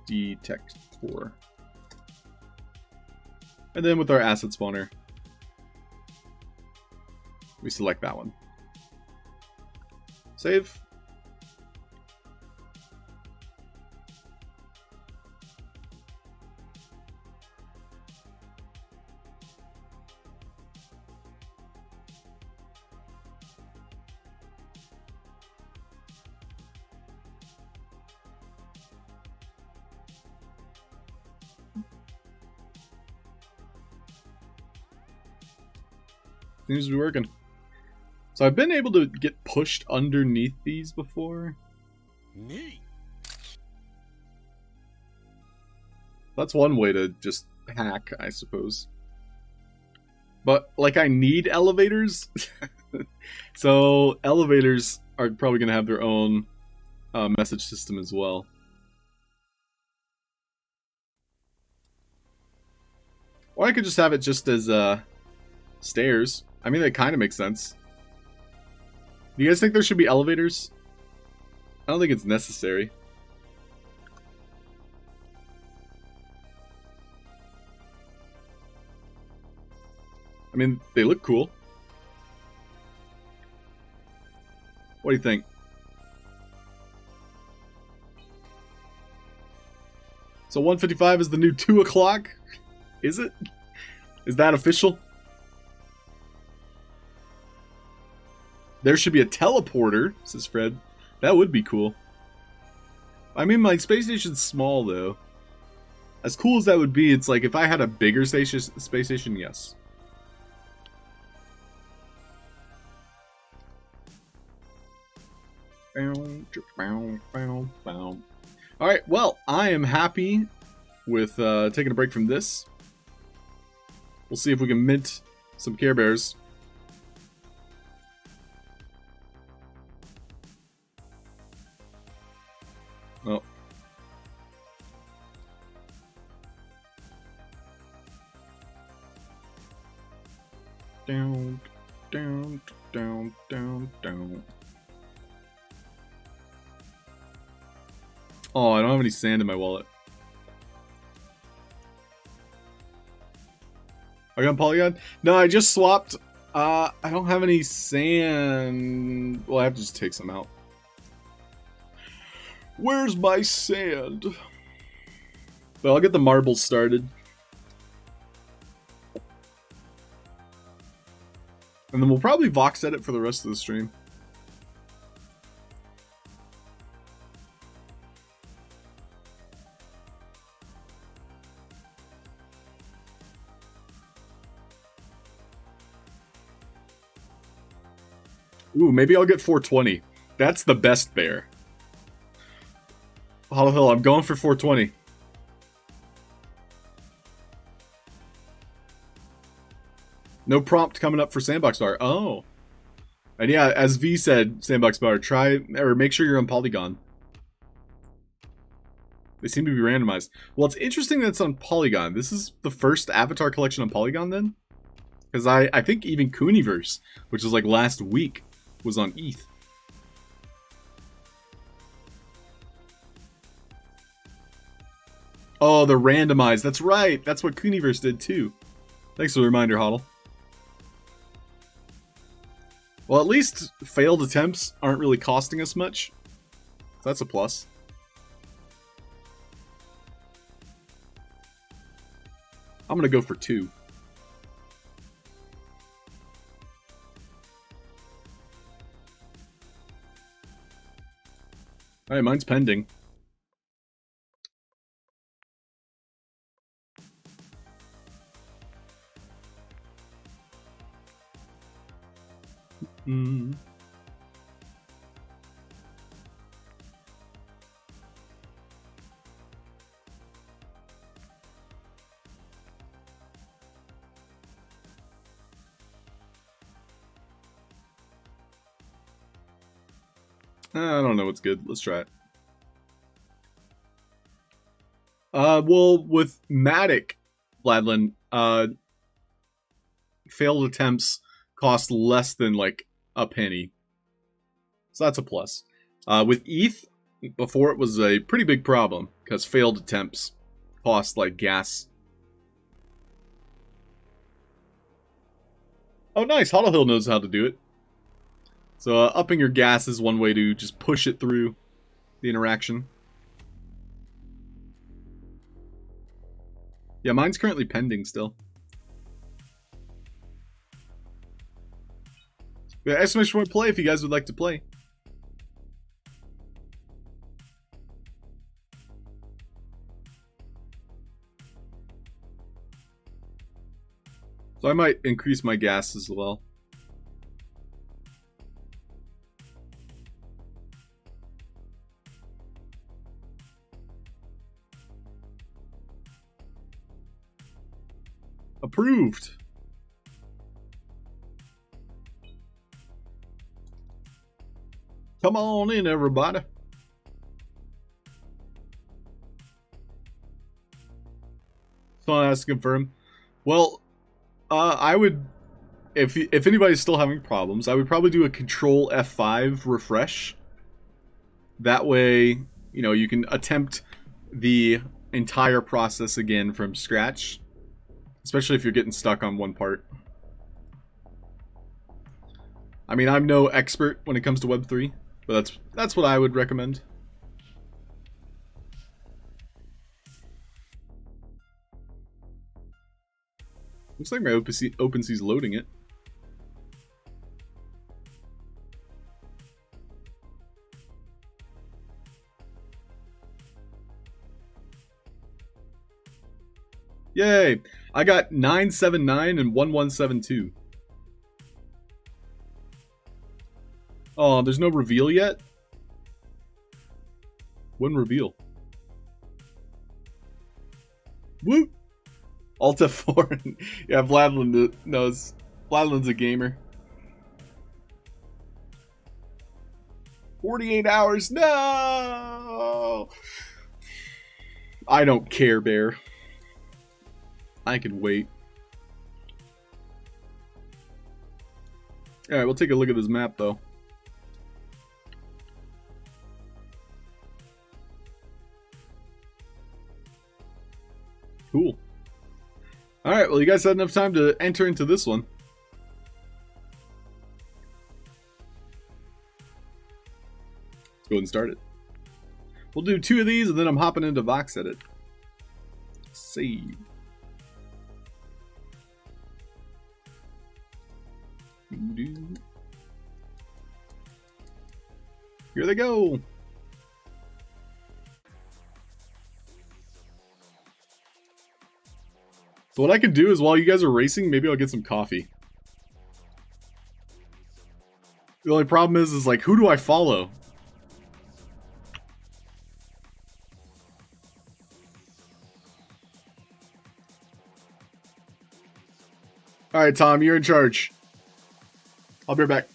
detector. And then with our asset spawner, we select that one. Save. Seems to be working. So I've been able to get pushed underneath these before. Neat. That's one way to just hack, I suppose. But, like, I need elevators. So elevators are probably going to have their own message system as well. Or I could just have it just as stairs. I mean, that kind of makes sense. Do you guys think there should be elevators? I don't think it's necessary. I mean, they look cool. What do you think? So 1:55 is the new 2 o'clock? Is it? Is that official? There should be a teleporter, says Fred. That would be cool. I mean, my space station's small, though. As cool as that would be, it's like if I had a bigger space station, yes. Alright, well, I am happy with taking a break from this. We'll see if we can mint some Care Bears. Oh. Down, down, down, down, down. Oh, I don't have any sand in my wallet. Are you on Polygon? No, I just swapped. I don't have any sand. Well, I have to just take some out. Where's my sand? Well, I'll get the marbles started. And then we'll probably Vox edit for the rest of the stream. Ooh, maybe I'll get 420. That's the best bear. Hollow Hill, I'm going for 420. No prompt coming up for Sandbox Bar. Oh. And yeah, as V said, Sandbox Bar, try, or make sure you're on Polygon. They seem to be randomized. Well, it's interesting that it's on Polygon. This is the first Avatar collection on Polygon then? Because I think even Cooniverse, which was like last week, was on ETH. Oh, they're randomized. That's right. That's what Cooniverse did too. Thanks for the reminder, Hodl. Well, at least failed attempts aren't really costing us much. So that's a plus. I'm going to go for 2. Alright, mine's pending. I don't know what's good. Let's try it. Well, with Matic, Vladlin, failed attempts cost less than like a penny. So that's a plus. With ETH, before it was a pretty big problem because failed attempts cost like gas. Oh, nice. Hollow Hill knows how to do it. So upping your gas is one way to just push it through the interaction. Yeah, mine's currently pending still. Yeah, exclamation point play if you guys would like to play. So I might increase my gas as well. Approved. Come on in, everybody. Someone has to confirm. Well, I would, if anybody's still having problems, I would probably do a Control F5 refresh. That way, you know, you can attempt the entire process again from scratch. Especially if you're getting stuck on one part. I mean, I'm no expert when it comes to Web3, but that's what I would recommend. Looks like my OpenSea's loading it. Yay! I got 979 and 1172. Oh, there's no reveal yet? When reveal? Woo! Alt F4. Yeah, Vladlin knows. Vladlin's a gamer. 48 hours? No! I don't care, Bear. I can wait. Alright, we'll take a look at this map, though. Cool. Alright, well, you guys had enough time to enter into this one. Let's go ahead and start it. We'll do 2 of these, and then I'm hopping into Vox Edit. Save. Here they go. So what I could do is while you guys are racing, maybe I'll get some coffee. The only problem is like, who do I follow? Alright, Tom, you're in charge. I'll be right back.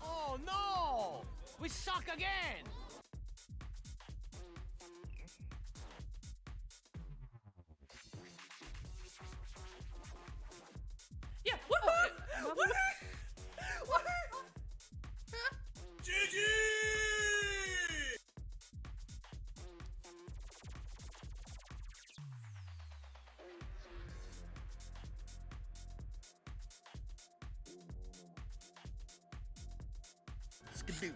Oh no! We suck again! Yeah, woohoo! GG! Skadoosh.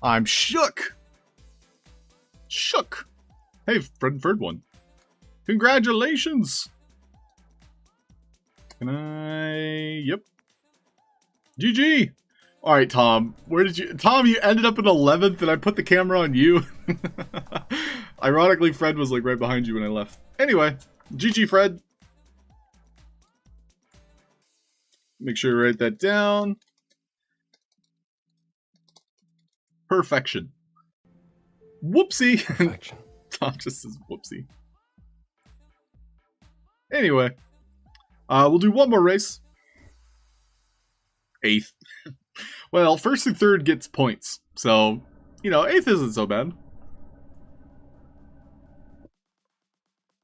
I'm shook. Shook. Hey, Fred won. Congratulations. Can I? Yep. GG. All right, Tom. Where did you? Tom, you ended up in 11th, and I put the camera on you. Ironically, Fred was like right behind you when I left. Anyway, GG, Fred. Make sure you write that down. Perfection. Whoopsie. Perfection. Tom just says whoopsie. Anyway, we'll do one more race. 8th. Well, 1st and 3rd gets points. So, you know, 8th isn't so bad.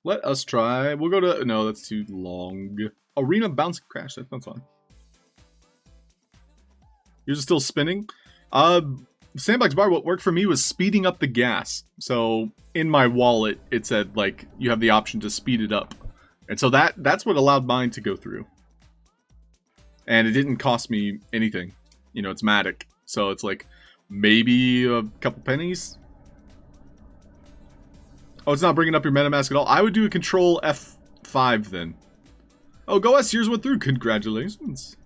Let us try. We'll go to... No, that's too long. Arena Bounce Crash. That sounds fun. Yours is still spinning. Sandbox Bar, what worked for me was speeding up the gas. So, in my wallet, it said, like, you have the option to speed it up. And so that's what allowed mine to go through. And it didn't cost me anything. You know, it's Matic. So it's like, maybe a couple pennies? Oh, it's not bringing up your MetaMask at all? I would do a Control F5 then. Oh, Go S, yours went through. Congratulations.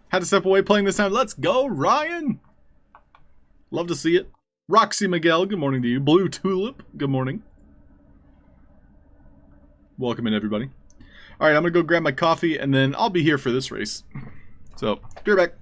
Had to step away playing this time. Let's go, Ryan. Love to see it. Roxy Miguel, good morning to you. Blue Tulip, good morning. Welcome in, everybody. Alright, I'm going to go grab my coffee, and then I'll be here for this race. So, be right back.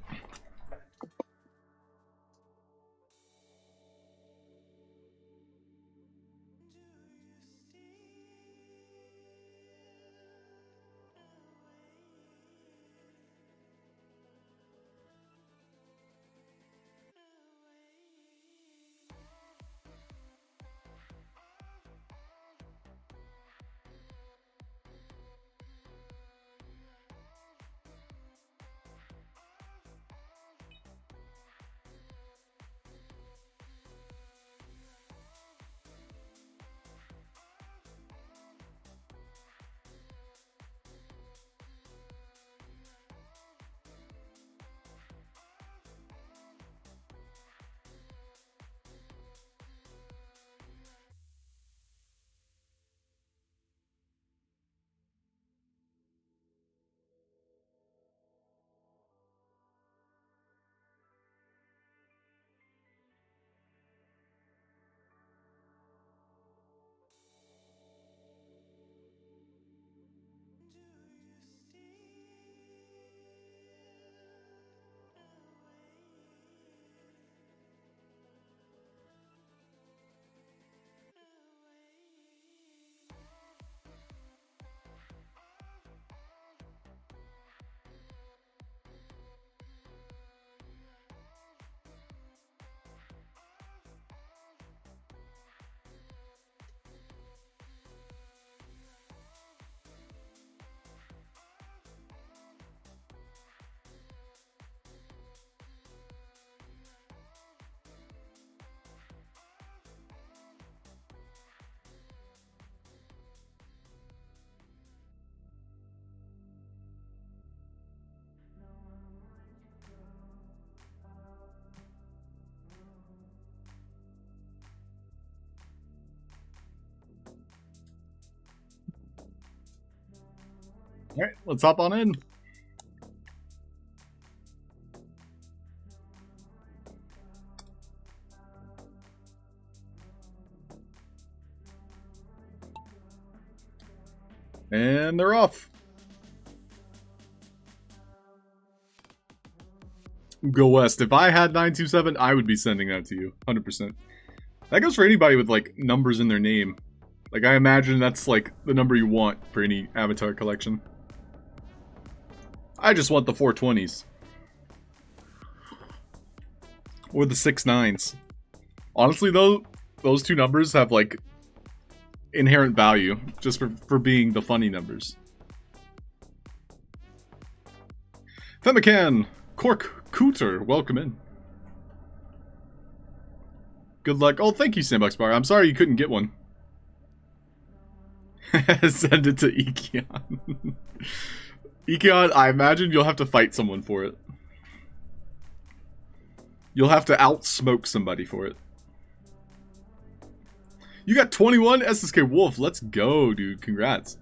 Alright, let's hop on in. And they're off. Go West. If I had 927, I would be sending that to you. 100%. That goes for anybody with, like, numbers in their name. Like, I imagine that's, like, the number you want for any avatar collection. I just want the 420s. Or the 6-9s. Honestly, though, those two numbers have, like, inherent value. Just for being the funny numbers. Femican! Cork Cooter, welcome in. Good luck. Oh, thank you, Sandbox Bar. I'm sorry you couldn't get one. Send it to Ekion. Ekion, I imagine you'll have to fight someone for it. You'll have to outsmoke somebody for it. You got 21 SSK Wolf. Let's go, dude. Congrats.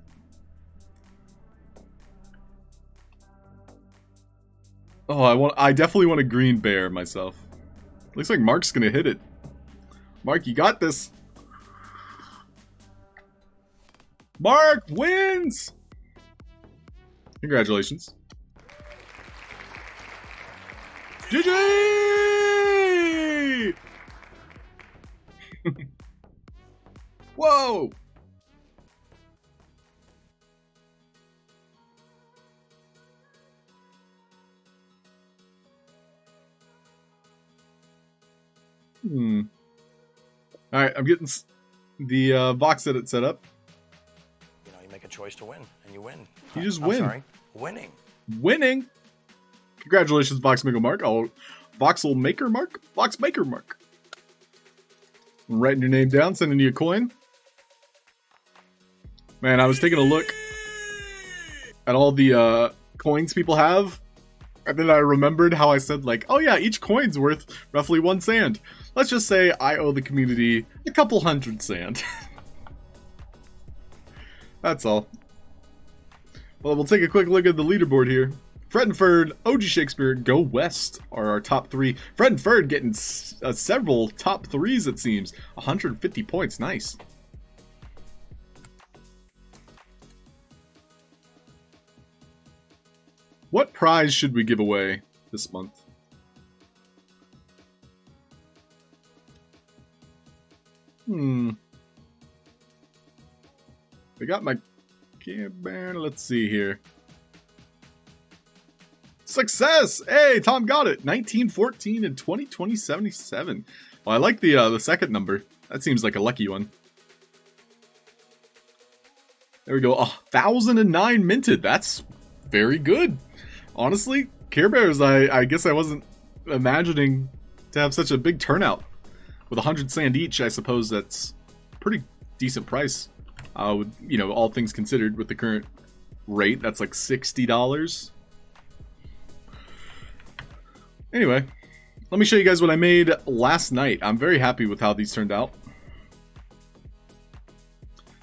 Oh, I definitely want a green bear myself. Looks like Mark's gonna hit it. Mark, you got this. Mark wins! Congratulations. GG! Whoa! Alright, I'm getting the box edit set up. You know, you make a choice to win, and you win. You just win. Sorry, winning. Winning! Congratulations, Voxmaker Mark. Voxel Maker Mark? Vox Maker Mark. I'm writing your name down, sending you a coin. Man, I was taking a look at all the coins people have, and then I remembered how I said, like, oh yeah, each coin's worth roughly 1 sand. Let's just say I owe the community a couple 100 sand. That's all. Well, we'll take a quick look at the leaderboard here. Fred and Ferd, OG Shakespeare, Go West are our top 3. Fred and Ferd getting several top 3s, it seems. 150 points, nice. What prize should we give away this month? I got my banner. Let's see here. Success! Hey, Tom got it. 1914 and 2020 77. Well, I like the second number. That seems like a lucky one. There we go. 1,009 minted. That's very good. Honestly, Care Bears, I guess I wasn't imagining to have such a big turnout. With 100 sand each, I suppose that's a pretty decent price. With, you know, all things considered, with the current rate, that's like $60. Anyway, let me show you guys what I made last night. I'm very happy with how these turned out.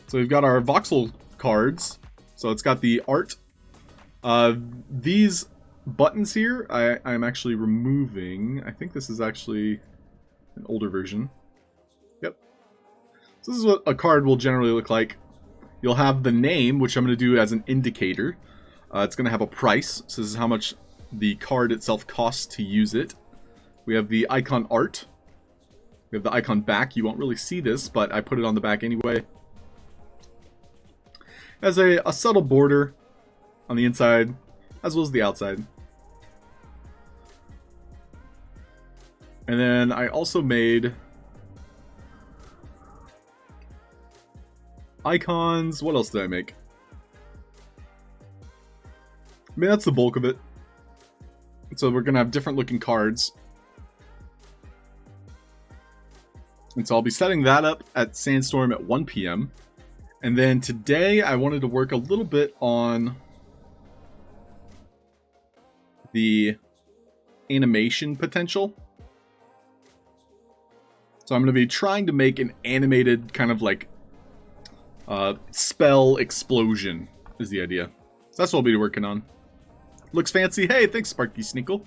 So we've got our voxel cards. So it's got the art. These buttons here, I'm actually removing. I think this is actually an older version. Yep. So this is what a card will generally look like. You'll have the name, which I'm going to do as an indicator. It's going to have a price. So this is how much the card itself costs to use it. We have the icon art. We have the icon back. You won't really see this, but I put it on the back anyway. It has a subtle border on the inside, as well as the outside. And then I also made icons. What else did I make? I mean, that's the bulk of it. So we're going to have different looking cards. And so I'll be setting that up at Sandstorm at 1 p.m. And then today I wanted to work a little bit on the animation potential. So I'm going to be trying to make an animated kind of like spell explosion is the idea. So That's what we'll be working on. Looks fancy. Hey, thanks, Sparky Sneakle.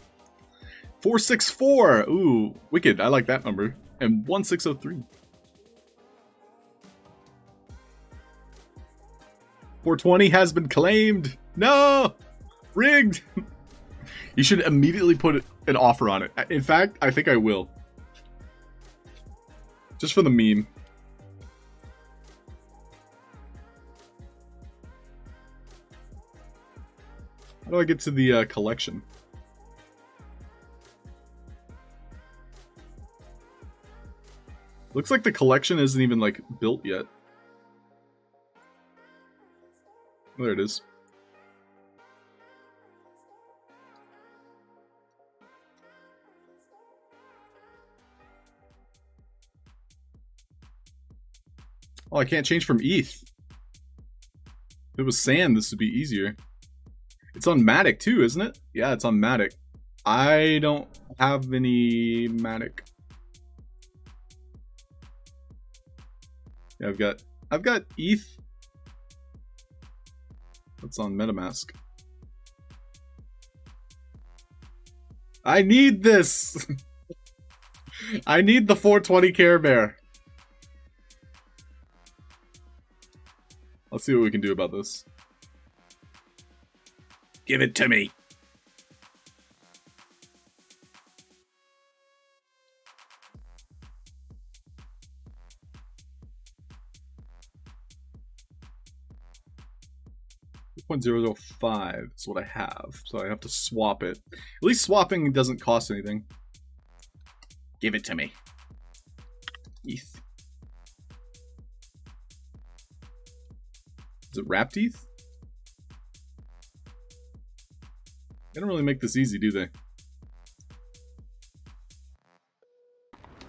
464. Ooh, wicked. I like that number. And 1603. 420 has been claimed. No! Rigged! You should immediately put an offer on it. In fact, I think I will. Just for the meme. How do I get to the collection? Looks like the collection isn't even, like, built yet. There it is. Oh, I can't change from ETH. If it was sand, this would be easier. It's on Matic too, isn't it? Yeah, it's on Matic. I don't have any Matic. Yeah, I've got ETH. That's on MetaMask. I need this. I need the 420 Care Bear. Let's see what we can do about this. Give it to me. .005 is what I have, so I have to swap it. At least swapping doesn't cost anything. Give it to me. ETH. Is it wrapped ETH? They don't really make this easy, do they?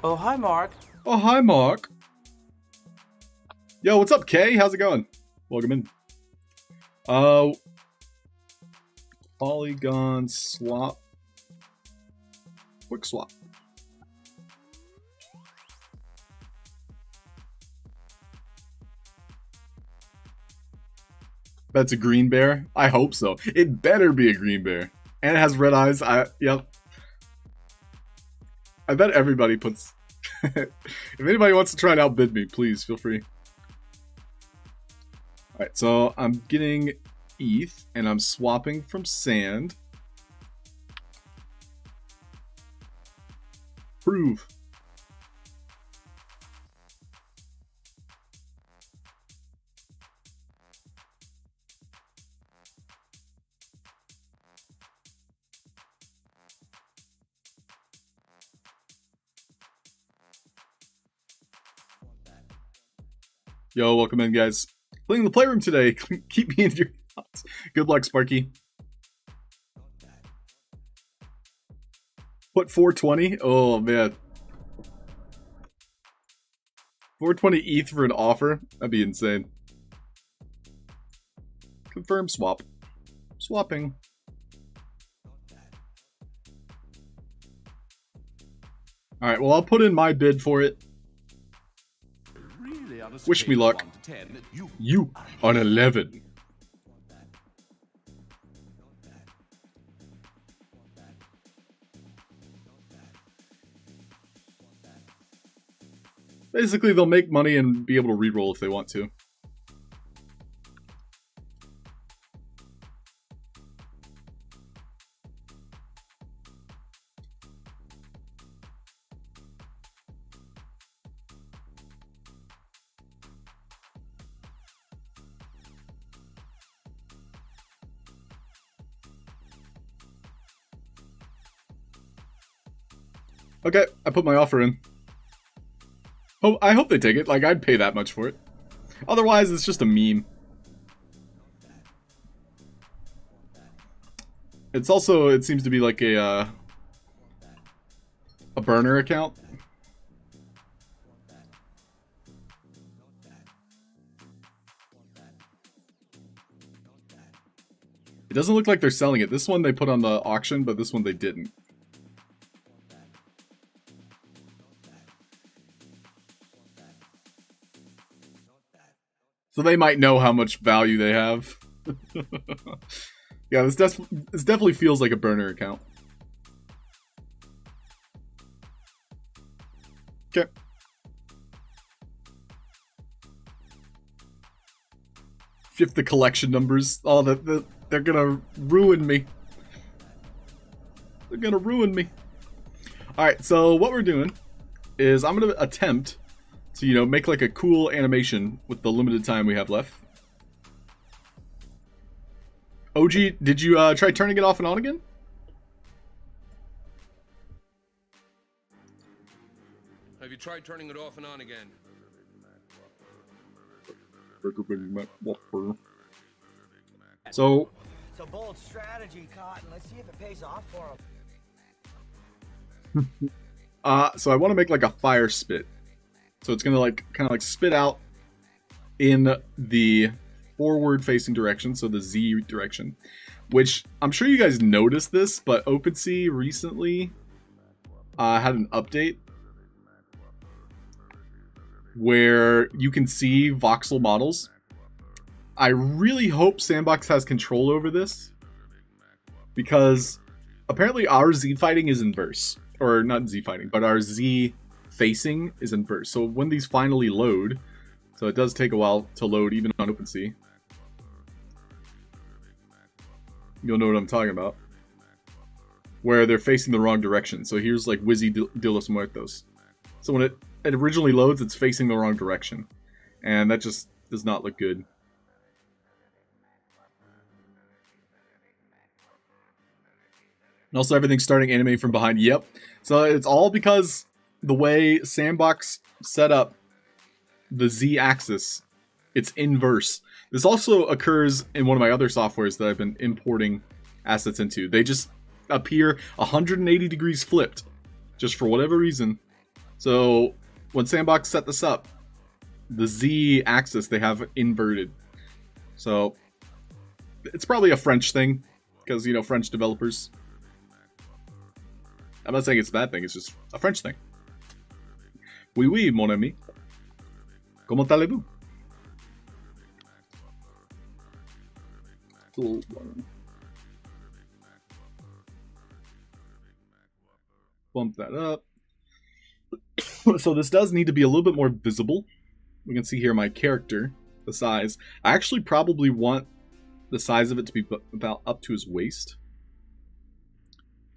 Oh, hi, Mark. Oh, hi, Mark. Yo, what's up, Kay? How's it going? Welcome in. Polygon swap. Quick swap. That's a green bear? I hope so. It better be a green bear. And it has red eyes. Yep. I bet everybody puts... If anybody wants to try and outbid me, please feel free. Alright, so I'm getting ETH, and I'm swapping from sand. Prove. Yo, welcome in, guys. Playing the playroom today. Keep me in your thoughts. Good luck, Sparky. What, 420? Oh, man. 420 ETH for an offer? That'd be insane. Confirm swap. Swapping. Alright, well, I'll put in my bid for it. Wish me luck. You on 11. Basically, they'll make money and be able to reroll if they want to. Okay, I put my offer in. Oh, I hope they take it. Like, I'd pay that much for it. Otherwise, it's just a meme. It's also, it seems to be like a burner account. It doesn't look like they're selling it. This one they put on the auction, but this one they didn't. So they might know how much value they have. Yeah, this definitely feels like a burner account. Okay. Shift the collection numbers. Oh, they're gonna ruin me. They're gonna ruin me. Alright, so what we're doing is I'm gonna attempt to, you know, make like a cool animation with the limited time we have left. OG, did you try turning it off and on again? Have you tried turning it off and on again? So, It's a bold strategy, Cotton. Let's see if it pays off for him. so I want to make like a fire spit. So it's gonna like kind of like spit out in the forward facing direction, so the Z direction. Which I'm sure you guys noticed this, but OpenSea recently had an update where you can see voxel models. I really hope Sandbox has control over this, because apparently our Z fighting is inverse. Or not Z fighting, but our Z facing is inverse. So when these finally load, so it does take a while to load even on OpenSea, you'll know what I'm talking about. Where they're facing the wrong direction. So here's like Wizzy de los Muertos. So when it originally loads, it's facing the wrong direction. And that just does not look good. And also everything's starting anime from behind. Yep. So it's all because the way Sandbox set up the Z-axis, it's inverse. This also occurs in one of my other softwares that I've been importing assets into. They just appear 180 degrees flipped, just for whatever reason. So when Sandbox set this up, the Z-axis they have inverted. So it's probably a French thing, because, you know, French developers. I'm not saying it's a bad thing, it's just a French thing. Oui, oui, mon ami. Comment allez-vous? Bump that up. So this does need to be a little bit more visible. We can see here my character, the size. I actually probably want the size of it to be about up to his waist.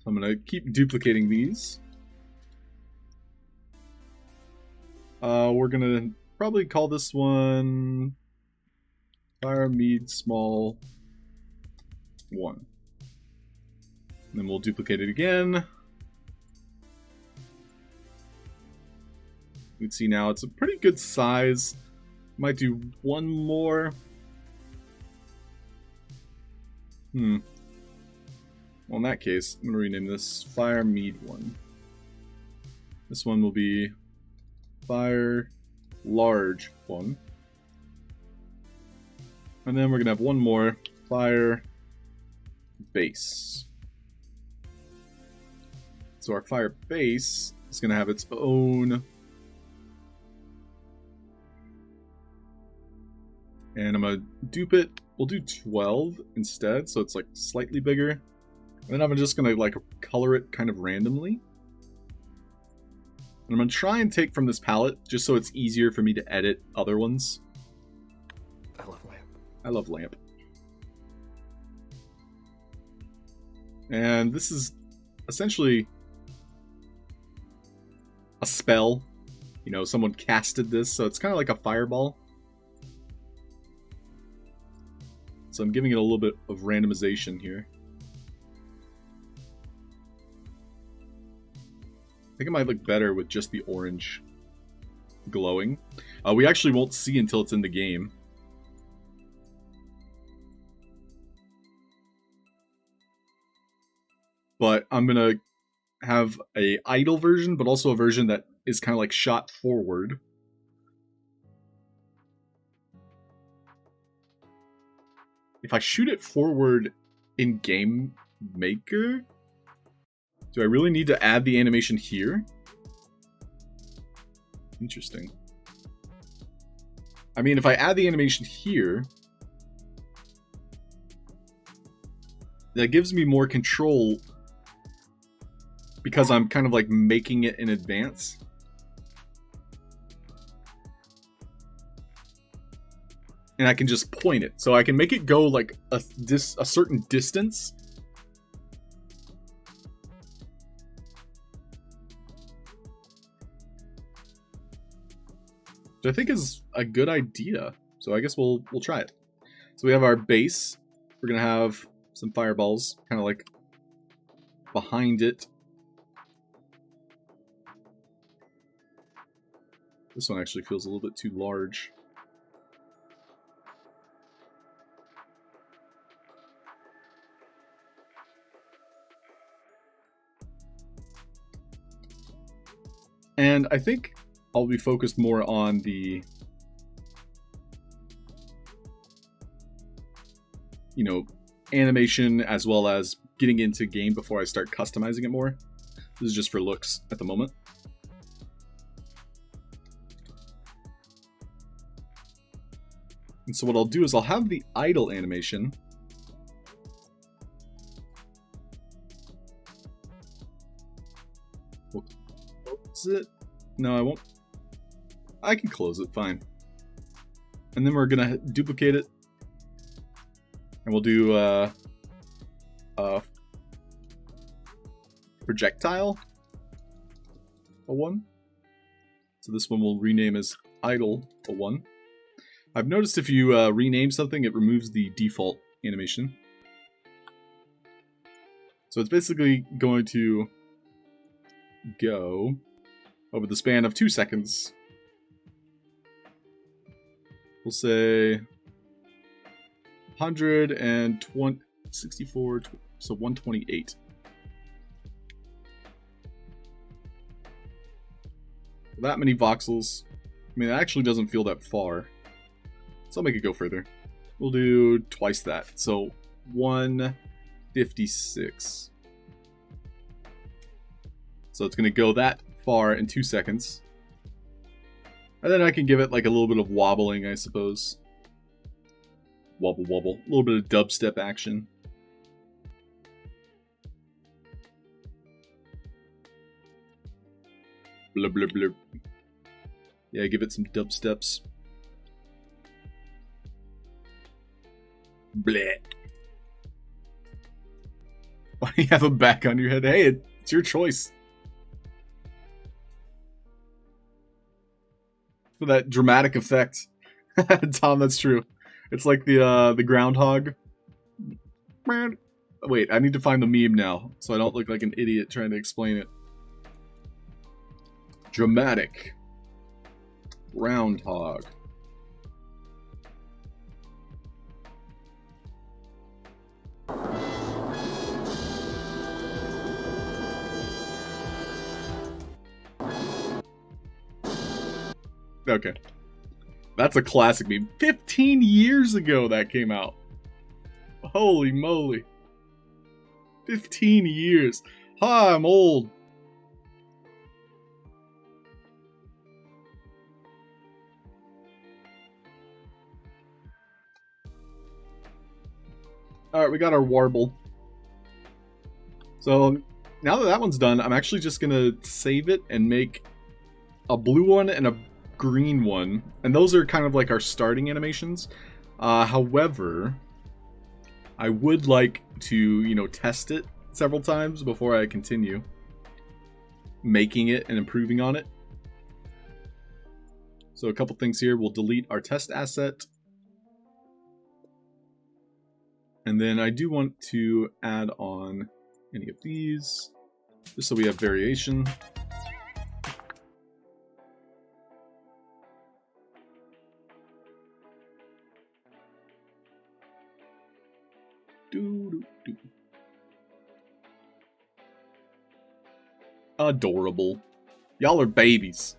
I'm going to keep duplicating these. We're going to probably call this one Fire Mead Small 1. And then we'll duplicate it again. You can see now it's a pretty good size. Might do one more. Well, in that case, I'm going to rename this Fire Mead 1. This one will be Fire Large 1. And then we're going to have one more Fire Base. So our Fire Base is going to have its own. And I'm going to dupe it. We'll do 12 instead, so it's like slightly bigger. And then I'm just going to like color it kind of randomly. And I'm going to try and take from this palette just so it's easier for me to edit other ones. I love lamp. I love lamp. And this is essentially a spell. You know, someone casted this, so it's kind of like a fireball. So I'm giving it a little bit of randomization here. I think it might look better with just the orange glowing. We actually won't see until it's in the game. But I'm going to have a idle version, but also a version that is kind of like shot forward. If I shoot it forward in Game Maker, do I really need to add the animation here? Interesting. I mean, if I add the animation here, that gives me more control because I'm kind of like making it in advance. And I can just point it. So I can make it go like a certain distance. Which I think is a good idea. So I guess we'll try it. So we have our base. We're gonna have some fireballs kind of like behind it. This one actually feels a little bit too large. And I think I'll be focused more on the, you know, animation as well as getting into game before I start customizing it more. This is just for looks at the moment. And so what I'll do is I'll have the idle animation. We'll close it. No, I won't. I can close it, fine. And then we're gonna duplicate it. And we'll do projectile 01. So this one we'll rename as idle 01. I've noticed if you rename something, it removes the default animation. So it's basically going to go over the span of 2 seconds. We'll say 120, 64, so 128. That many voxels. I mean, it actually doesn't feel that far. So I'll make it go further. We'll do twice that. So 156. So it's going to go that far in 2 seconds. And then I can give it like a little bit of wobbling, I suppose. Wobble wobble. A little bit of dubstep action. Blub blub blub. Yeah, give it some dubsteps. Bleh. Why do you have a back on your head? Hey, it's your choice. For that dramatic effect. Tom, that's true. It's like the groundhog. Wait, I need to find the meme now, so I don't look like an idiot trying to explain it. Dramatic. Groundhog. Okay. That's a classic meme. 15 years ago that came out. Holy moly. 15 years. Hi, I'm old. Alright, we got our warble. So, now that that one's done, I'm actually just gonna save it and make a blue one and a green one, and those are kind of like our starting animations. However, I would like to, you know, test it several times before I continue making it and improving on it. So a couple things here. We'll delete our test asset. And then I do want to add on any of these, just so we have variation. Adorable. Y'all are babies.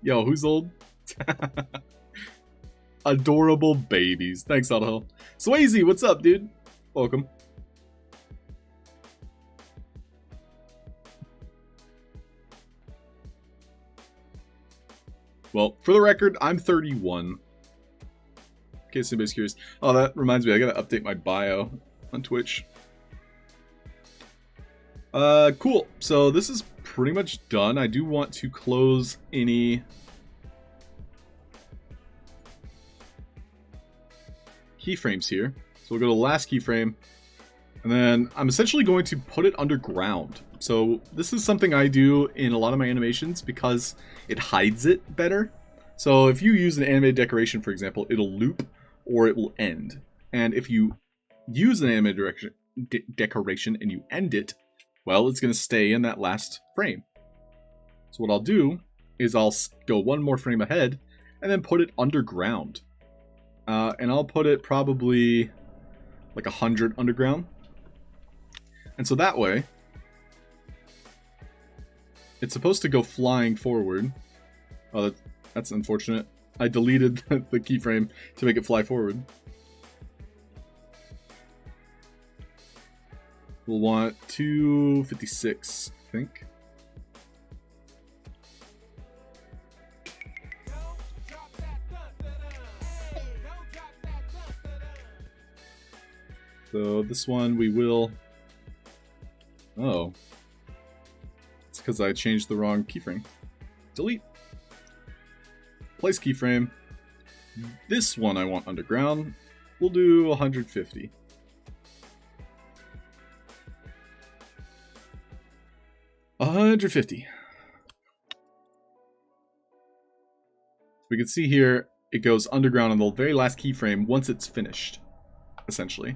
Yo, who's old? Adorable babies. Thanks, Halfd0rk. Swayze, what's up, dude? Welcome. Well, for the record, I'm 31. In case anybody's curious. Oh, that reminds me, I gotta update my bio on Twitch. Cool. So this is pretty much done. I do want to close any keyframes here. So we'll go to the last keyframe, and then I'm essentially going to put it underground. So this is something I do in a lot of my animations because it hides it better. So if you use an animated decoration, for example, it'll loop or it will end. And if you use an animated decoration and you end it, well, it's going to stay in that last frame. So what I'll do is I'll go one more frame ahead and then put it underground. And I'll put it probably like 100 underground. And so that way, it's supposed to go flying forward. Oh, that's unfortunate. I deleted the keyframe to make it fly forward. We'll want 256, I think. So this one we will... Oh. It's because I changed the wrong keyframe. Delete. Place keyframe. This one I want underground. We'll do 150. $150. We can see here it goes underground on the very last keyframe once it's finished, essentially.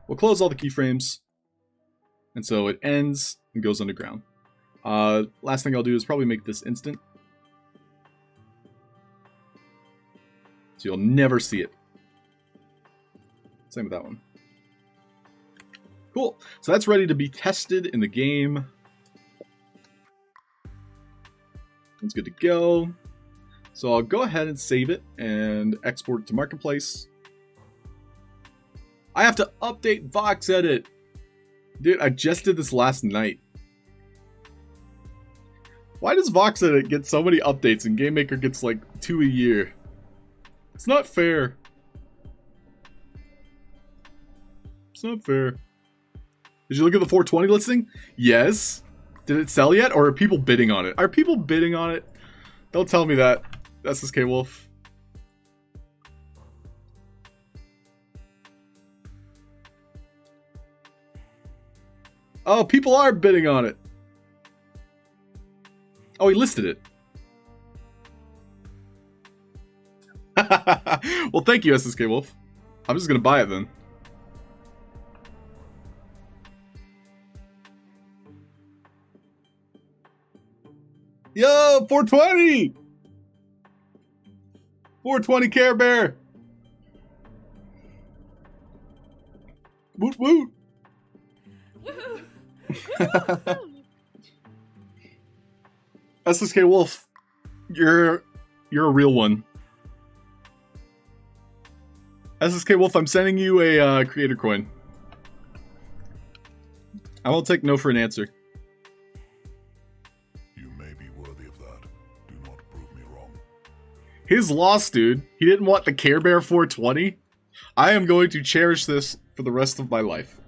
We'll close all the keyframes, and so it ends and goes underground. Last thing I'll do is probably make this instant, so you'll never see it. Same with that one. Cool. So that's ready to be tested in the game. It's good to go. So I'll go ahead and save it and export it to Marketplace. I have to update Vox Edit. Dude, I just did this last night. Why does Vox Edit get so many updates and GameMaker gets like 2 a year? It's not fair. It's not fair. Did you look at the 420 listing? Yes. Did it sell yet, or are people bidding on it? Are people bidding on it? Don't tell me that. SSK Wolf. Oh, people are bidding on it. Oh, he listed it. Well, thank you, SSK Wolf. I'm just gonna buy it then. Yo, 420! 420 Care Bear! Woot woot! SSK Wolf, you're a real one. SSK Wolf, I'm sending you a creator coin. I won't take no for an answer. His loss, dude. He didn't want the Care Bear 420. I am going to cherish this for the rest of my life.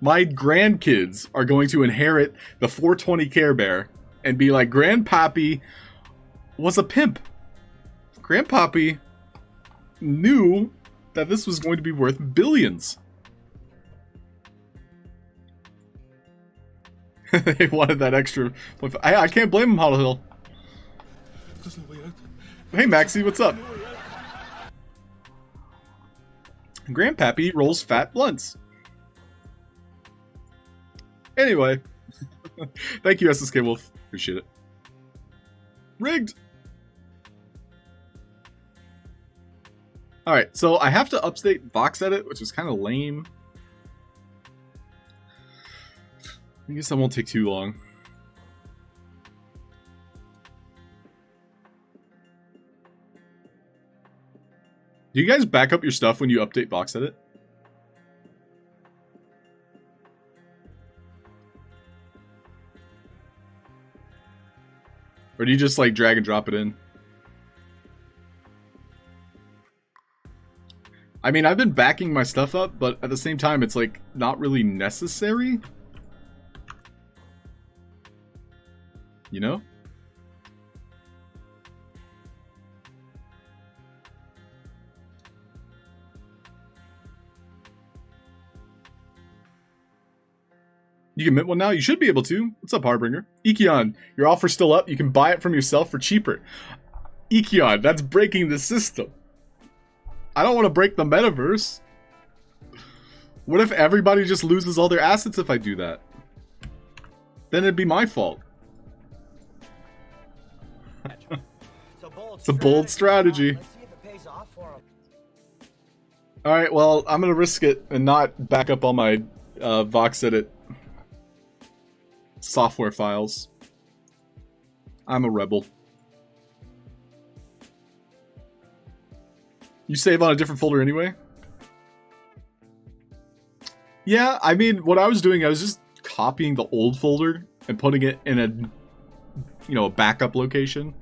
My grandkids are going to inherit the 420 Care Bear and be like, Grandpappy was a pimp. Grandpappy knew that this was going to be worth billions. They wanted that extra. I can't blame him, Halfd0rk. Hey Maxie, what's up? Grandpappy rolls fat blunts. Anyway, thank you SSK Wolf, appreciate it. Rigged. Alright, so I have to update Vox Edit, which is kind of lame. I guess that won't take too long. Do you guys back up your stuff when you update Vox Edit? Or do you just like drag and drop it in? I mean, I've been backing my stuff up, but at the same time, it's like not really necessary. You know? You can mint one now? You should be able to. What's up, Harbinger? Ekion, your offer's still up. You can buy it from yourself for cheaper. Ekion, that's breaking the system. I don't want to break the metaverse. What if everybody just loses all their assets if I do that? Then it'd be my fault. It's a bold strategy. Let's see if it pays off for 'em. Alright, well, I'm going to risk it and not back up all my Vox Edit software files. I'm a rebel. You save on a different folder anyway? Yeah, I mean, what I was doing, I was just copying the old folder and putting it in a backup location.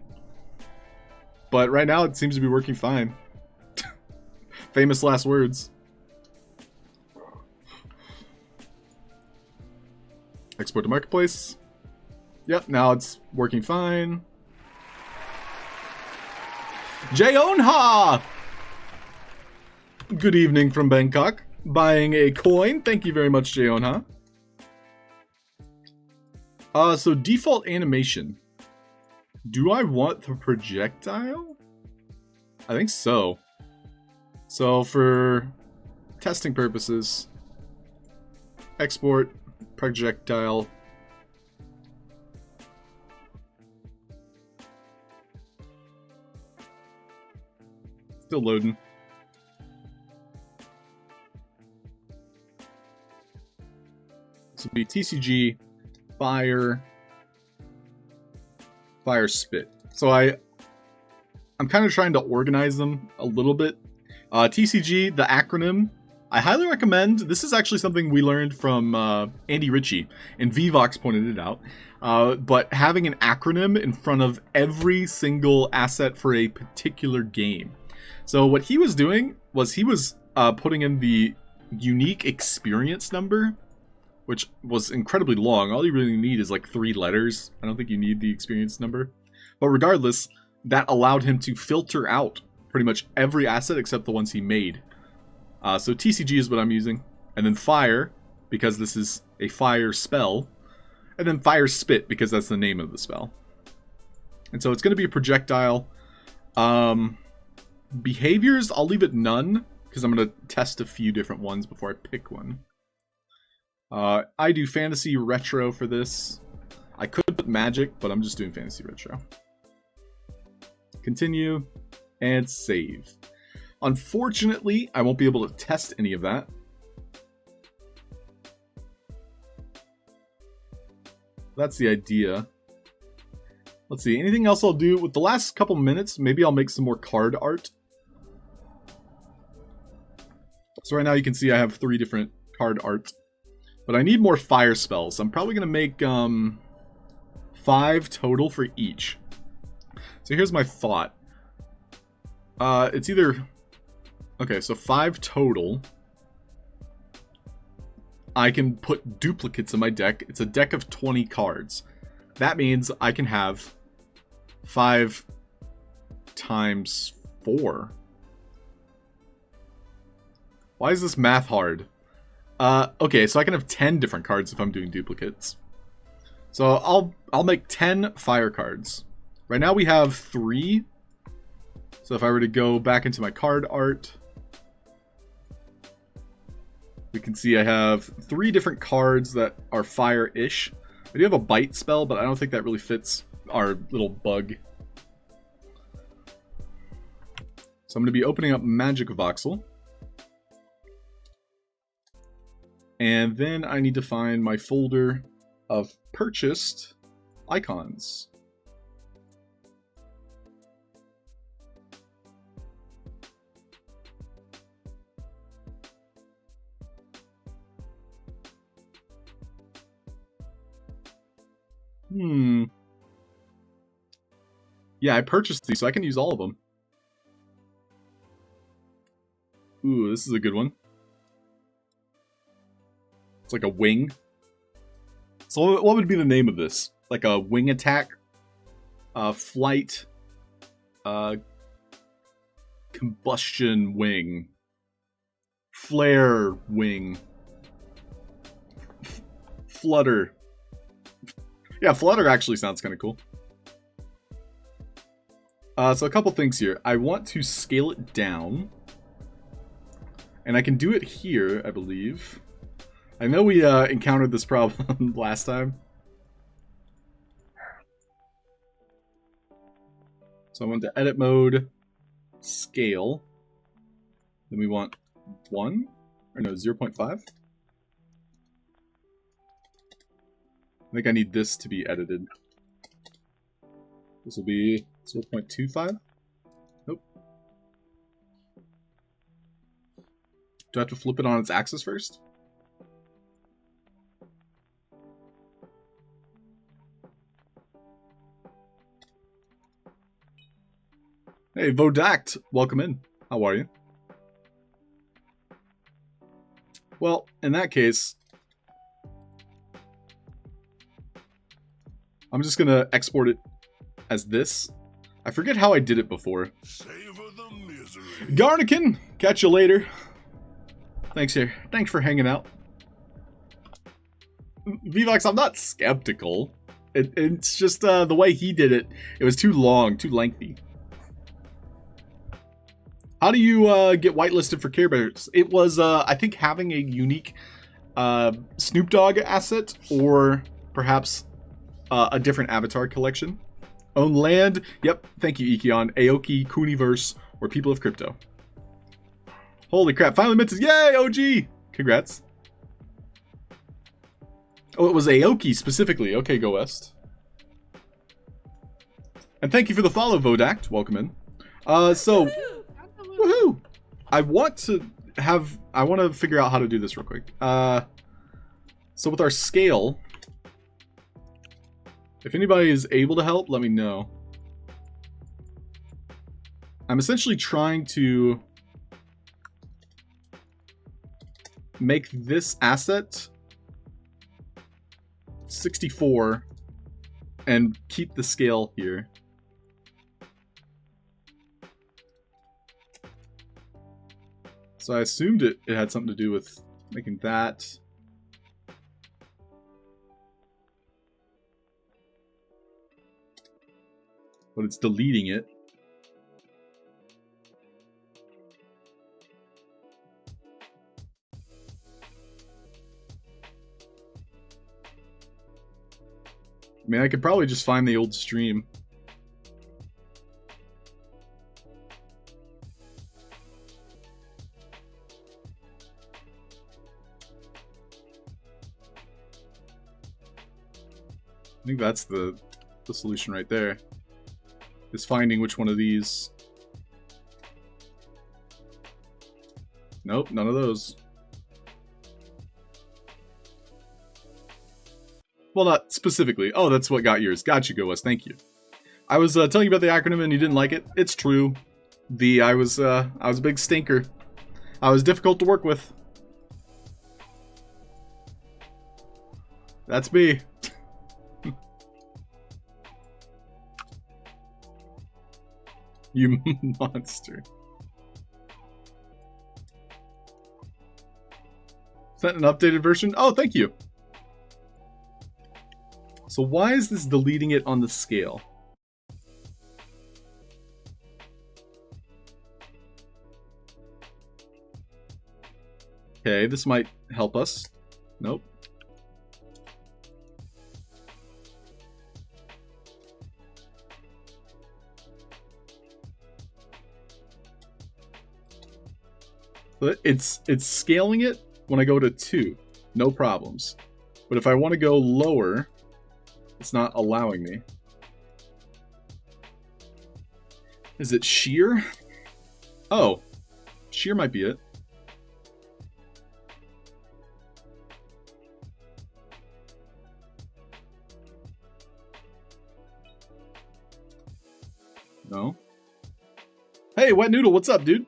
But right now, it seems to be working fine. Famous last words. Export to marketplace. Yep, now it's working fine. Jayonha! Good evening from Bangkok. Buying a coin. Thank you very much, Jayonha. So default animation. Do I want the projectile? I think so. So for testing purposes, export projectile. Still loading. This will be TCG, fire spit. So I'm kind of trying to organize them a little bit. TCG, the acronym, I highly recommend. This is actually something we learned from Andy Ritchie, and VVox pointed it out. But having an acronym in front of every single asset for a particular game. So what he was doing was he was putting in the unique experience number, which was incredibly long. All you really need is like 3 letters. I don't think you need the experience number. But regardless, that allowed him to filter out pretty much every asset except the ones he made. So TCG is what I'm using. And then fire, because this is a fire spell. And then fire spit, because that's the name of the spell. And so it's going to be a projectile. Behaviors, I'll leave it none, because I'm going to test a few different ones before I pick one. I do fantasy retro for this. I could put magic, but I'm just doing fantasy retro. Continue and save. Unfortunately, I won't be able to test any of that. That's the idea. Let's see, anything else I'll do with the last couple minutes? Maybe I'll make some more card art. So right now you can see I have 3 different card art. But I need more fire spells. I'm probably going to make 5 total for each. So here's my thought. It's either... Okay, so 5 total. I can put duplicates in my deck. It's a deck of 20 cards. That means I can have 5 times 4. Why is this math hard? Okay, so I can have 10 different cards if I'm doing duplicates. So I'll make 10 fire cards. Right now we have 3. So if I were to go back into my card art, we can see I have 3 different cards that are fire-ish. I do have a bite spell, but I don't think that really fits our little bug. So I'm going to be opening up Magic Voxel. And then I need to find my folder of purchased icons. Yeah, I purchased these, so I can use all of them. Ooh, this is a good one. It's like a wing. So what would be the name of this? Like a wing attack? Flight? Combustion wing? Flare wing? Flutter? Yeah, flutter actually sounds kind of cool. So a couple things here. I want to scale it down. And I can do it here, I believe. I know we encountered this problem last time. So I went to edit mode, scale. Then we want 1, or no, 0.5. I think I need this to be edited. This will be 0.25. Nope. Do I have to flip it on its axis first? Hey, VOD, welcome in. How are you? Well, in that case, I'm just gonna export it as this. I forget how I did it before. Garnican, catch you later. Thanks here. Thanks for hanging out. Vivox, I'm not skeptical. It's just the way he did it. It was too long, too lengthy. How do you get whitelisted for Care Bears? It was, I think, having a unique Snoop Dogg asset, or perhaps a different avatar collection. Own land. Yep, thank you, Ikion. Aoki, Kuniverse, or People of Crypto. Holy crap, finally minted. Yay, OG! Congrats. Oh, it was Aoki specifically. Okay, go West. And thank you for the follow, Vodact. Welcome in. So... Woohoo! I want to figure out how to do this real quick. So with our scale, if anybody is able to help, let me know. I'm essentially trying to make this asset 64 and keep the scale here. So I assumed it had something to do with making that. But it's deleting it. I mean, I could probably just find the old stream. I think that's the solution right there. Is finding which one of these. Nope, none of those. Well, not specifically. Oh, that's what got yours. Got you, GoWest. Thank you. I was telling you about the acronym and you didn't like it. It's true. I was a big stinker. I was difficult to work with. That's me. You monster. Is that an updated version? Oh, thank you. So why is this deleting it on the scale? Okay, this might help us. Nope. But it's scaling it when I go to 2. No problems. But if I want to go lower, it's not allowing me. Is it shear? Oh, shear might be it. No. Hey, Wet Noodle, what's up, dude?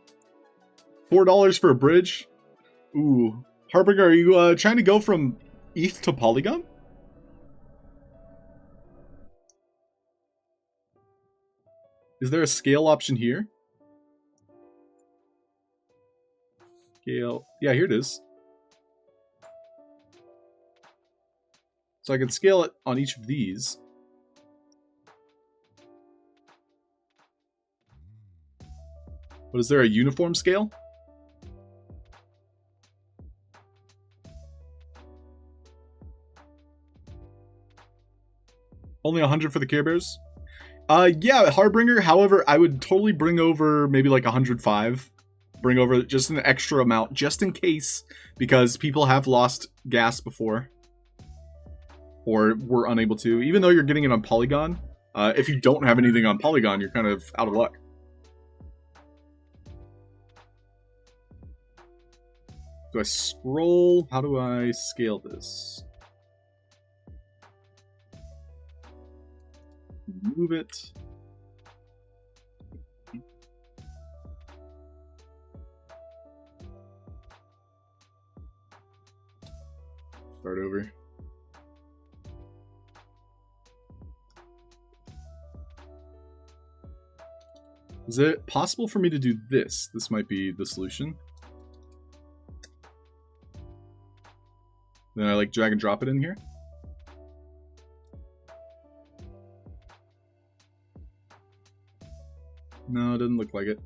$4 for a bridge. Ooh. Harbinger, are you trying to go from ETH to Polygon? Is there a scale option here? Scale. Yeah, here it is. So I can scale it on each of these. But is there a uniform scale? Only 100 for the Care Bears? Yeah, Harbinger. However, I would totally bring over maybe like 105. Bring over just an extra amount, just in case, because people have lost gas before. Or were unable to. Even though you're getting it on Polygon, if you don't have anything on Polygon, you're kind of out of luck. Do I scroll? How do I scale this? Move it. Start over. Is it possible for me to do this? This might be the solution. Then I like drag and drop it in here. No, it doesn't look like it.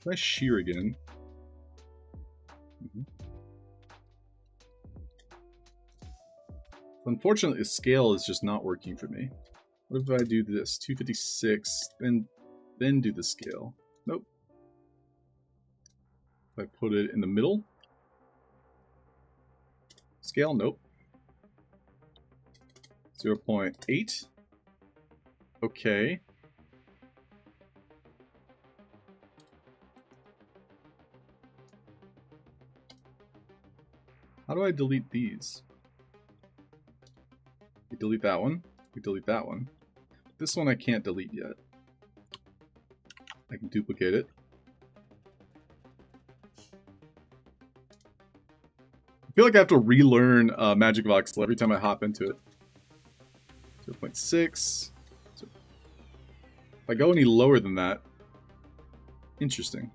Try shear again. Unfortunately, the scale is just not working for me. What if I do this? 256, then do the scale. Nope. If I put it in the middle. Scale, nope. 0.8. Okay. How do I delete these? We delete that one. We delete that one. This one I can't delete yet. I can duplicate it. I feel like I have to relearn Magic Voxel every time I hop into it. 0.6. If I go any lower than that, interesting.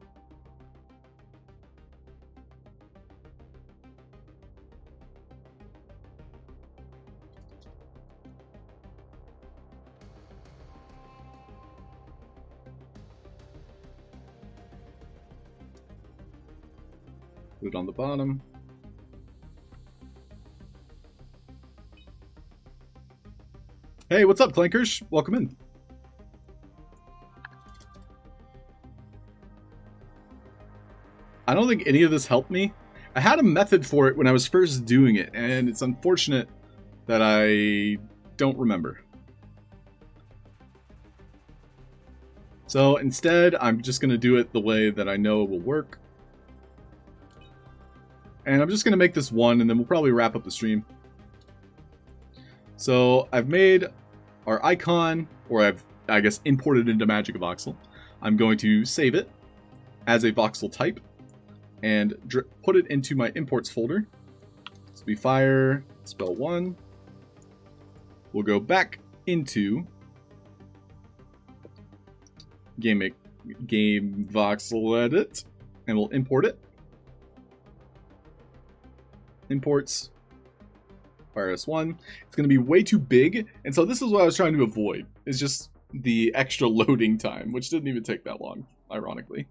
Put it on the bottom. Hey, what's up, Clankers? Welcome in. I don't think any of this helped me. I had a method for it when I was first doing it, and it's unfortunate that I don't remember. So instead, I'm just going to do it the way that I know it will work. And I'm just going to make this one, and then we'll probably wrap up the stream. So I've made our icon, or I've, I guess, imported into Magic Voxel. I'm going to save it as a voxel type and put it into my imports folder. So we fire spell 1. We'll go back into game voxel edit, and we'll import it. Imports, fire S1. It's going to be way too big, and so this is what I was trying to avoid. It's just the extra loading time, which didn't even take that long, ironically.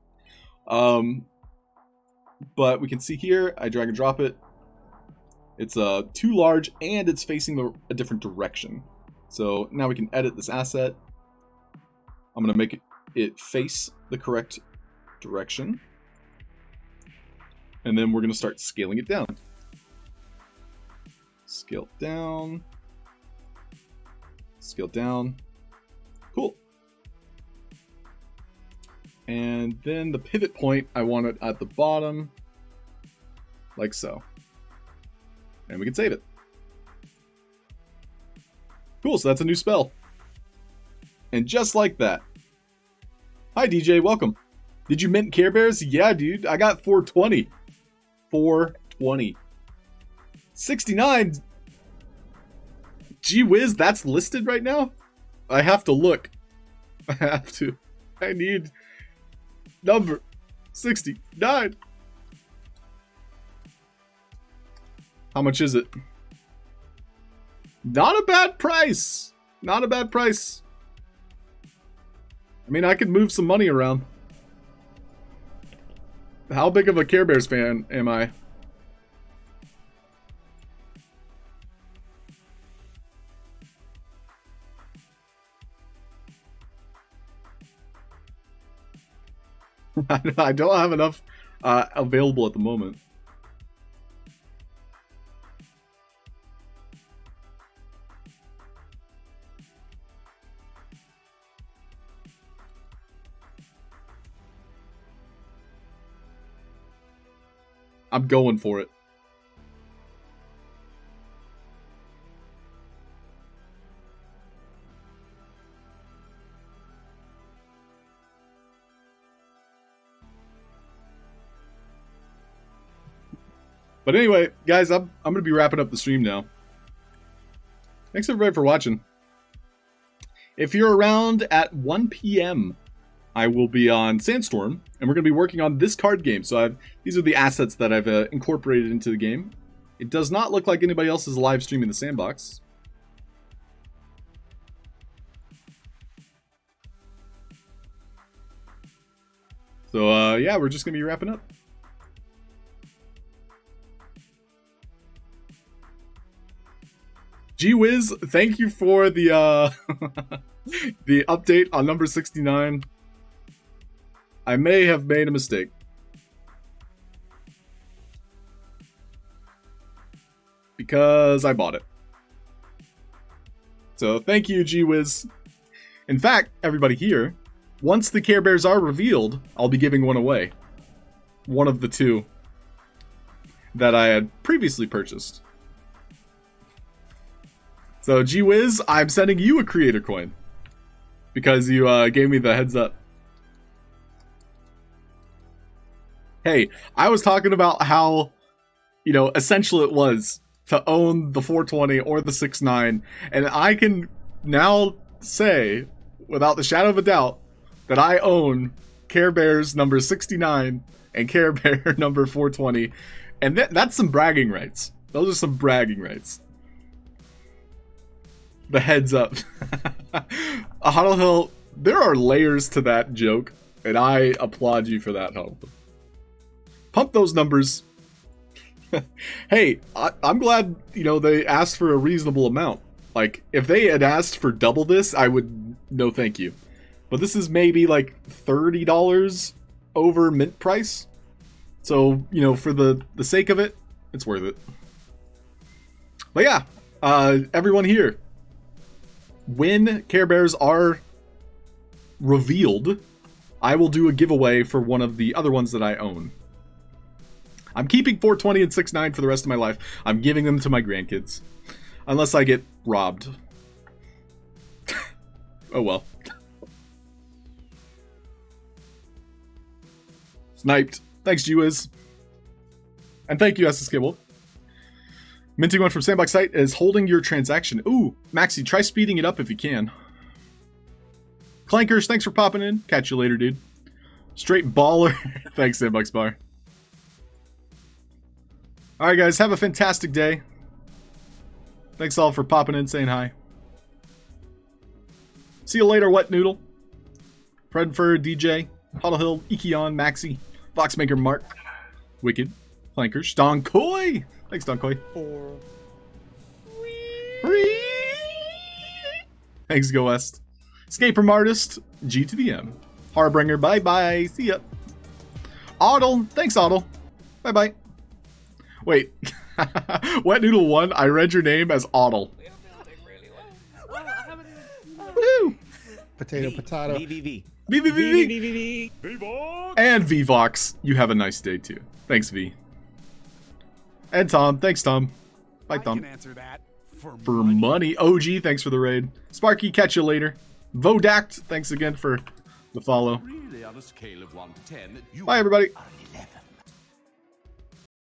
But we can see here, I drag and drop it. It's too large, and it's facing a different direction. So now we can edit this asset. I'm going to make it face the correct direction. And then we're going to start scaling it down. Scale down. Scale down. Cool. And then the pivot point, I want it at the bottom, like so. And we can save it. Cool, so that's a new spell. And just like that. Hi DJ, welcome. Did you mint Care Bears? Yeah, dude, I got 420. 420. 69. Gee whiz, that's listed right now? I have to look. I have to. I need number 69. How much is it? Not a bad price. Not a bad price. I mean, I could move some money around. How big of a Care Bears fan am I? I don't have enough available at the moment. I'm going for it. But anyway, guys, I'm going to be wrapping up the stream now. Thanks everybody for watching. If you're around at 1 p.m., I will be on Sandstorm, and we're going to be working on this card game. So these are the assets that I've incorporated into the game. It does not look like anybody else is live streaming the Sandbox. So yeah, we're just going to be wrapping up. Gee whiz, thank you for the the update on number 69. I may have made a mistake. Because I bought it. So thank you, Gee whiz. In fact, everybody here, once the Care Bears are revealed, I'll be giving one away. One of the two that I had previously purchased. So, Gee whiz, I'm sending you a creator coin. Because you gave me the heads up. Hey, I was talking about how, you know, essential it was to own the 420 or the 6.9. And I can now say, without the shadow of a doubt, that I own Care Bears number 69 and Care Bear number 420. And that's some bragging rights. Those are some bragging rights. The heads up. Halfd0rk, there are layers to that joke, and I applaud you for that, Halfd0rk. Pump those numbers. Hey, I'm glad, you know, they asked for a reasonable amount. Like, if they had asked for double this, I would no thank you. But this is maybe like $30 over mint price. So, you know, for the sake of it, it's worth it. But yeah, everyone here, when Care Bears are revealed, I will do a giveaway for one of the other ones that I own. I'm keeping 420 and 6.9 for the rest of my life. I'm giving them to my grandkids. Unless I get robbed. Oh well. Sniped. Thanks, G-Wiz. And thank you, SSK Wolf. Minting one from Sandbox site is holding your transaction. Ooh, Maxi, try speeding it up if you can. Clankers, thanks for popping in. Catch you later, dude. Straight baller. Thanks, Sandbox Bar. Alright, guys, have a fantastic day. Thanks all for popping in, saying hi. See you later, Wet Noodle. Predfur, DJ, Halfd0rk, Ikion, Maxi, Foxmaker Mark, Wicked, Clankers, Don Coy. Thanks, Don Coy. Thanks, Go West. Escape from Artist, G to the M. Harbringer, bye-bye. See ya. Audle, thanks, Audle. Bye-bye. Wait. Wet Noodle 1, I read your name as Audle. We are building really well. Woohoo! Potato, potato. VVV. V. And VVox, you have a nice day too. Thanks, V. And Tom, thanks, Tom. Bye, I Tom. can answer that for Money. OG, thanks for the raid. Sparky, catch you later. Vodact, thanks again for the follow. Really, on a scale of 1 to 10, you Bye, everybody. are an 11.